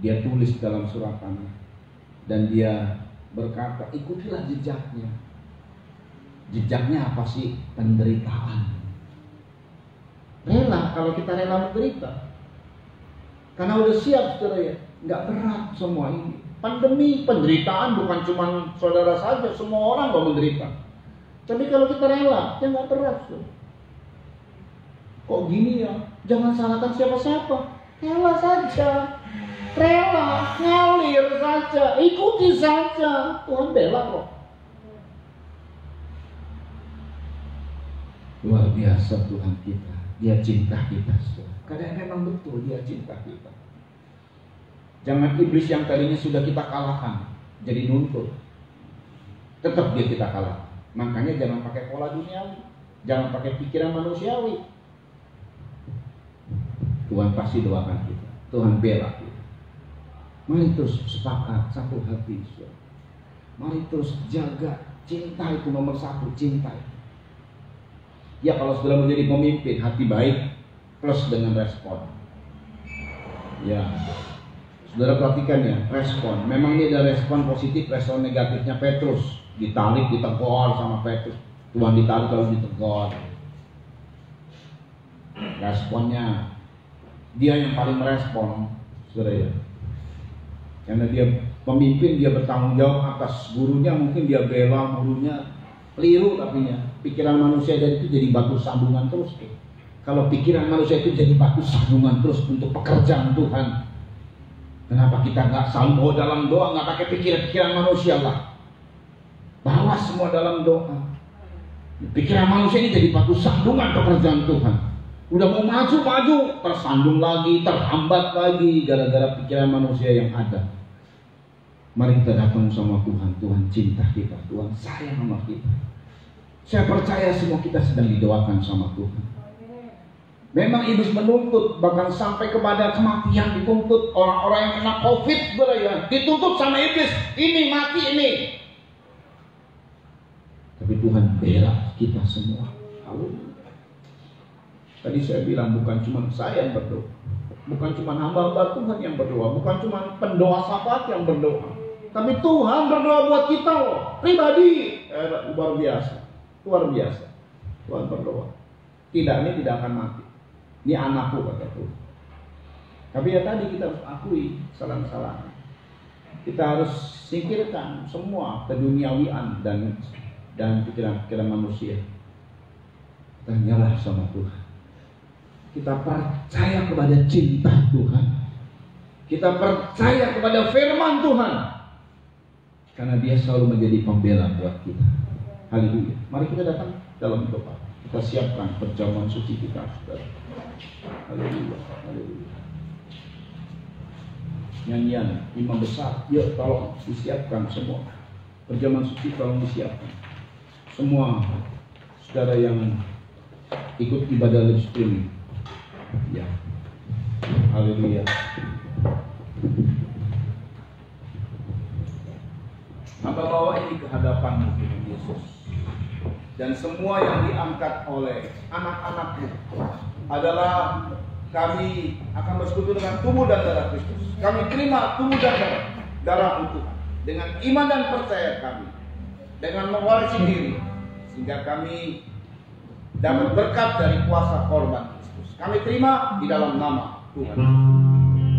Dia tulis dalam suratannya dan dia berkata, ikutilah jejaknya. jejaknya apa sih? Penderitaan. Rela, kalau kita rela menderita, karena udah siap saudara ya, nggak berat semua ini. Pandemi, penderitaan bukan cuma saudara saja, semua orang mau menderita. Tapi kalau kita rela, ya nggak berat saudara. Kok gini ya? Jangan salahkan siapa-siapa. Rela saja, rela, ngalir saja, ikuti saja. Tuhan bela kok. Luar biasa Tuhan kita. Dia cinta kita. Kadang memang betul dia cinta kita. Jangan iblis yang tadinya sudah kita kalahkan jadi nuntut. Tetap dia kita kalah. Makanya jangan pakai pola duniawi, jangan pakai pikiran manusiawi. Tuhan pasti doakan kita, Tuhan bela kita. Mari terus sepakat satu hati. Mari terus jaga cinta itu nomor satu, cinta. Ya kalau sudah menjadi pemimpin, hati baik plus dengan respon. Ya, saudara perhatikan ya, respon. Memang ini ada respon positif, respon negatifnya. Petrus ditarik, ditegur sama Petrus. Tuhan ditarik lalu ditegur. Responnya dia yang paling merespon, saudara ya. Karena dia pemimpin, dia bertanggung jawab atas gurunya. Mungkin dia bela gurunya, keliru tapinya. Pikiran manusia dari itu jadi batu sandungan terus. Kalau pikiran manusia itu jadi batu sandungan terus untuk pekerjaan Tuhan, kenapa kita nggak selalu bawa dalam doa, nggak pakai pikiran manusia lah? Bawa semua dalam doa. Pikiran manusia ini jadi batu sandungan pekerjaan Tuhan. Udah mau maju, tersandung lagi, terhambat lagi gara-gara pikiran manusia yang ada. Mari kita datang sama Tuhan. Tuhan cinta kita, Tuhan sayang sama kita. Saya percaya semua kita sedang didoakan sama Tuhan. Memang iblis menuntut, bahkan sampai kepada kematian dituntut. Orang-orang yang kena COVID ya, dituntut sama iblis, ini mati ini. Tapi Tuhan bela kita semua. Haleluya. Tadi saya bilang bukan cuma saya yang berdoa, bukan cuma hamba-hamba Tuhan yang berdoa, bukan cuma pendoa sahabat yang berdoa, tapi Tuhan berdoa buat kita loh, pribadi. Luar biasa. Luar biasa. Tuhan berdoa. Tidak, ini tidak akan mati. Ini anakku kata Tuhan. Tapi ya tadi kita harus akui kesalahan-kesalahan. Kita harus singkirkan semua keduniawian dan pikiran-pikiran manusia. Kita nyerah sama Tuhan. Kita percaya kepada cinta Tuhan. Kita percaya kepada firman Tuhan. Karena dia selalu menjadi pembela buat kita. Haleluya. Mari kita datang dalam doa. Kita siapkan perjamuan suci kita, saudara. Haleluya. Haleluya. Nyanyian imam besar, yuk tolong disiapkan semua. Perjamuan suci tolong disiapkan. Semua saudara yang ikut ibadah live streaming. Ya. Haleluya. Hamba bawa ini ke hadapan Tuhan Yesus. Dan semua yang diangkat oleh anak-anakmu adalah kami akan bersekutu dengan tubuh dan darah Kristus. Kami terima tubuh dan darah Tuhan dengan iman dan percaya kami, dengan mewarisi diri, sehingga kami dapat berkat dari kuasa korban Kristus. Kami terima di dalam nama Tuhan.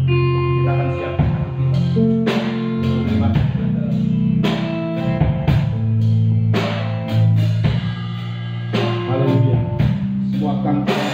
Kita akan siapkan hati kita. Haleluya. Semua kantong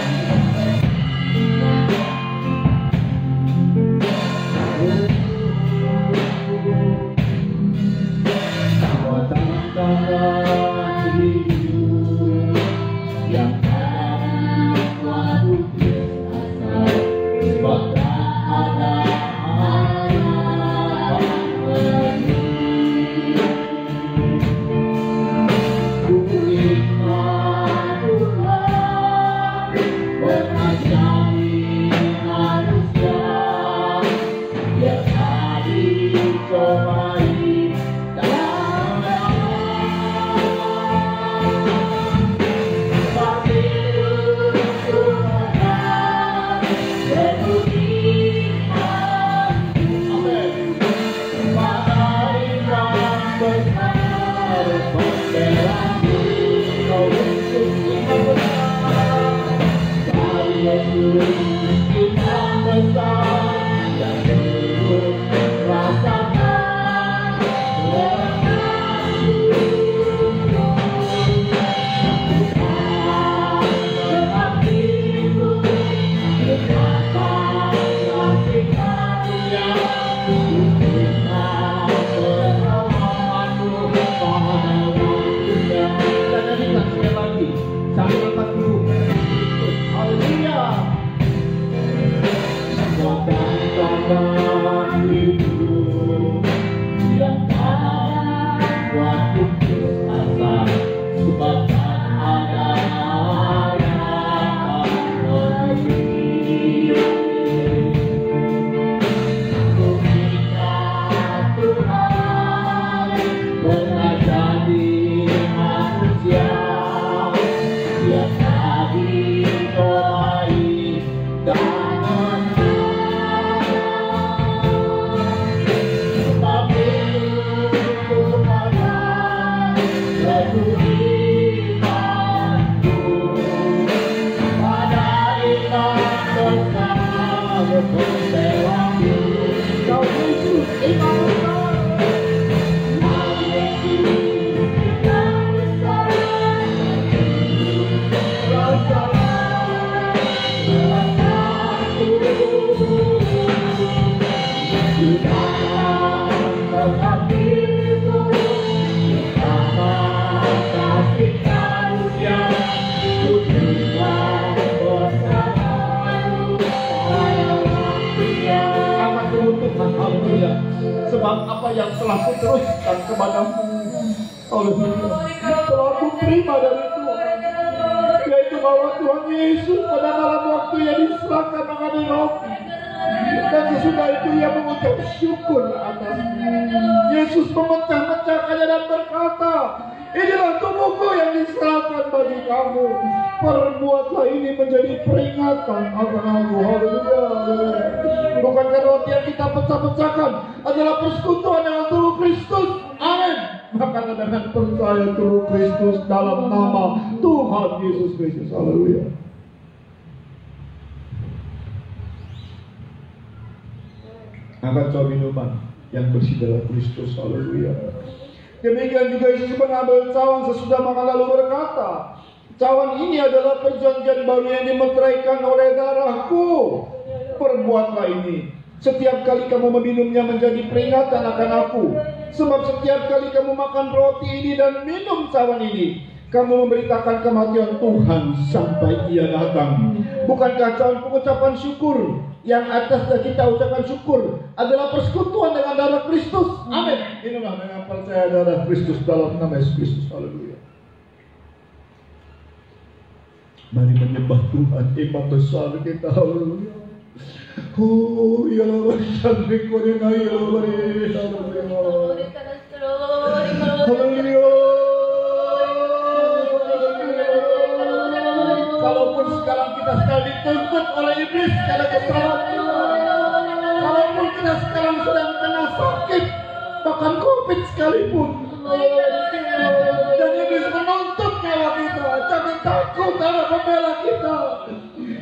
Sebab apa yang telah kuteruskan kepadamu, telah ku terima dari Tuhan, yaitu bahwa Tuhan Yesus pada malam waktu yang diserahkan mengambil roti, dan sesudah itu ia mengucap syukur atasnya. Yesus memecah-mecahkannya dan berkata, inilah tubuhku yang diserahkan bagi kamu. Perbuatlah ini menjadi peringatan akan aku. Haleluya. Bukankah roti yang kita pecah-pecahkan adalah persekutuan dengan tubuh Kristus? Amin. Maka dengan percaya tubuh Kristus dalam nama Tuhan Yesus Kristus. Haleluya. Angkat coba minuman yang bersih dalam Kristus. Haleluya. Demikian juga Yesus mengambil cawan sesudah makan lalu berkata, cawan ini adalah perjanjian baru yang dimeteraikan oleh darahku. Perbuatlah ini setiap kali kamu meminumnya menjadi peringatan akan aku. Sebab setiap kali kamu makan roti ini dan minum cawan ini, kamu memberitakan kematian Tuhan sampai Ia datang. Bukankah cawan pengucapan syukur yang atasnya kita ucapkan syukur adalah persekutuan dengan darah Kristus? Amin. Inilah dengan percaya darah Kristus dalam nama Yesus Kristus. Haleluya. Mari menyembah Tuhan, imam besar kita. Haleluya. Oh, ya Allah, cantik korina, ya Allah, haleluya. Kalaupun sekarang kita sedang dituntut oleh iblis karena kesalahan kita, kalaupun kita sekarang sedang kena sakit, bahkan COVID sekalipun, dan iblis menuntut nyawa kita, jangan takut Allah membela kita.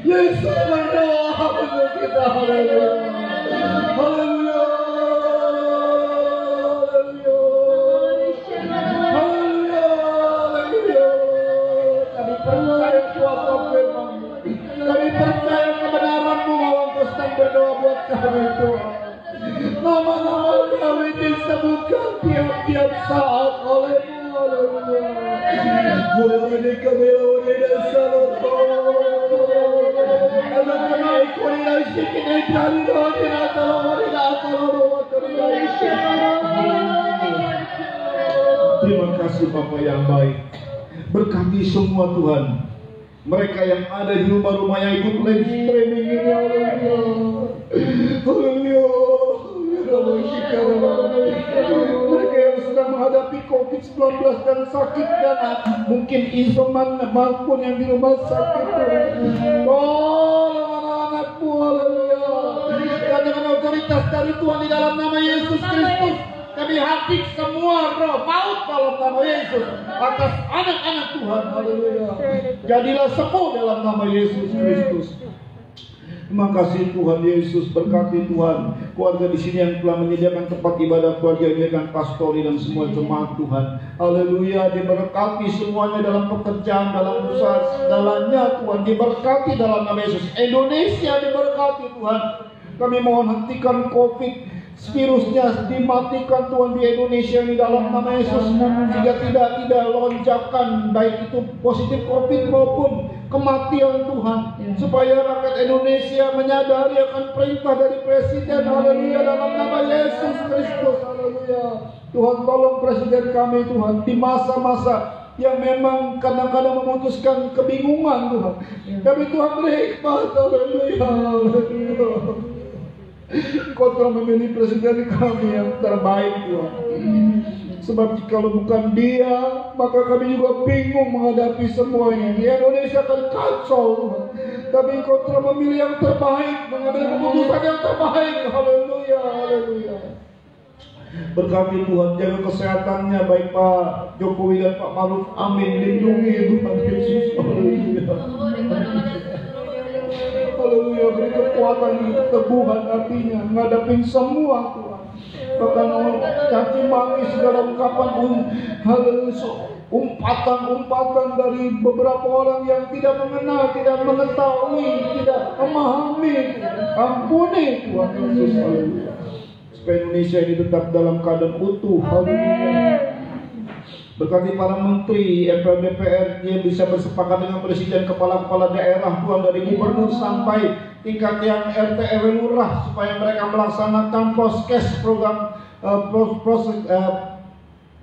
Yesus berdoa untuk kita. Haleluya. Haleluya. Haleluya. Haleluya. Kami percaya kuasa firman. Kami percaya kebenaran-Mu bahwa Engkau sedang berdoa buat kami, Tuhan. Nama-nama kami disebutkan tiap-tiap saat oleh-Mu. Haleluya. Mulai kami dan salat. Terima kasih Bapa yang baik. Berkati semua Tuhan, mereka yang ada di rumah-rumah yang ikut live streaming ini. Haleluya. Mereka yang sedang menghadapi COVID-19 dan sakit dan mungkin isoman maupun yang di rumah sakit. Anak-anakmu, haleluya. Dan dengan otoritas dari Tuhan di dalam nama Yesus Kristus, kami hadik semua roh maut dalam nama Yesus atas anak-anak Tuhan. Haleluya. Jadilah sembuh dalam nama Yesus Kristus. Terima kasih Tuhan Yesus, berkati Tuhan keluarga di sini yang telah menyediakan tempat ibadah, keluarga ini dengan pastori dan semua jemaat Tuhan. Haleluya, diberkati semuanya dalam pekerjaan, dalam usaha segalanya Tuhan, diberkati dalam nama Yesus. Indonesia diberkati Tuhan. Kami mohon hentikan COVID, virusnya dimatikan Tuhan di Indonesia ini dalam nama Yesus, sehingga tidak lonjakan baik itu positif COVID maupun kematian Tuhan, supaya rakyat Indonesia menyadari akan perintah dari Presiden. Haleluya, dalam nama Yesus Kristus. Haleluya. Tuhan tolong Presiden kami Tuhan di masa-masa yang memang kadang-kadang memutuskan kebingungan Tuhan, tapi Tuhan beri hikmat. Haleluya. Kau telah memilih presiden kami yang terbaik Tuhan. Sebab kalau bukan dia, maka kami juga bingung menghadapi semuanya. Di Indonesia akan kacau Tuhan. Tapi Kau telah memilih yang terbaik, mengambil keputusan yang terbaik. Haleluya, haleluya. Berkati Tuhan, jaga kesehatannya baik Pak Jokowi dan Pak Maruf. Amin. Lindungi Tuhan Yesus. Haleluya. Haleluya, beri kekuatan, keteguhan hatinya menghadapi semua Tuhan. Bahkan caci maki segala ungkapan umpatan dari beberapa orang yang tidak mengenal, tidak mengetahui, tidak memahami. Ampuni Tuhan Yesus. Haleluya. supaya Indonesia ini tetap dalam keadaan utuh. Haleluya. Berkati para menteri, MPR, DPR yang bisa bersepakat dengan presiden, kepala-kepala daerah, Tuhan, dari gubernur sampai tingkat yang RT RW lurah, supaya mereka melaksanakan proskes, program proses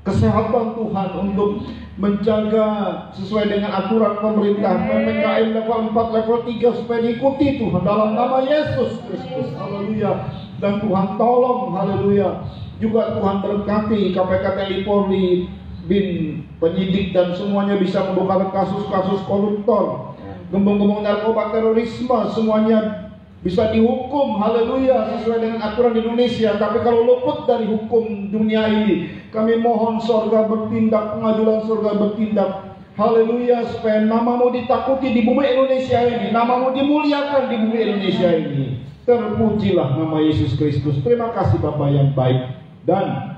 kesehatan Tuhan, untuk menjaga sesuai dengan aturan pemerintah PPKM level 4, level 3, supaya diikuti Tuhan, dalam nama Yesus Kristus. Haleluya. Dan Tuhan tolong, haleluya, juga Tuhan berkati KPK, TNI, Polri, BIN, penyidik, dan semuanya bisa membongkar kasus-kasus koruptor, gembong-gembong narkoba, terorisme, semuanya bisa dihukum, haleluya, sesuai dengan aturan Indonesia. Tapi kalau luput dari hukum dunia ini, kami mohon surga bertindak, pengadilan surga bertindak, haleluya, supaya namamu ditakuti di bumi Indonesia ini, namamu dimuliakan di bumi Indonesia ini. Terpujilah nama Yesus Kristus. Terima kasih Bapa yang baik. Dan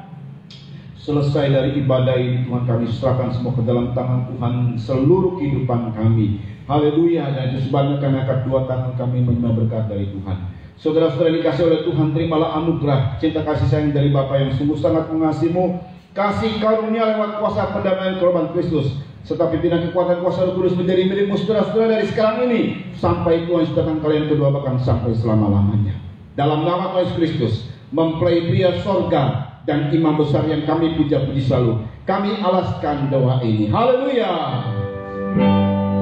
selesai dari ibadah ini, Tuhan, kami serahkan semua ke dalam tangan Tuhan seluruh kehidupan kami. Haleluya. Dan itu sebabnya kami angkat dua tangan kami menerima berkat dari Tuhan. Saudara-saudara dikasih oleh Tuhan, terimalah anugerah cinta kasih sayang dari Bapa yang sungguh sangat mengasihimu, kasih karunia lewat kuasa pendamaian korban Kristus, serta pimpinan kekuatan kuasa Roh Kudus menjadi milikmu saudara-saudara dari sekarang ini sampai Tuhan datang kalian kedua, bahkan sampai selama-lamanya. Dalam nama Tuhan Yesus Kristus, mempelai pria sorga dan imam besar yang kami puja-puji selalu, kami alaskan doa ini. Haleluya. Haleluya.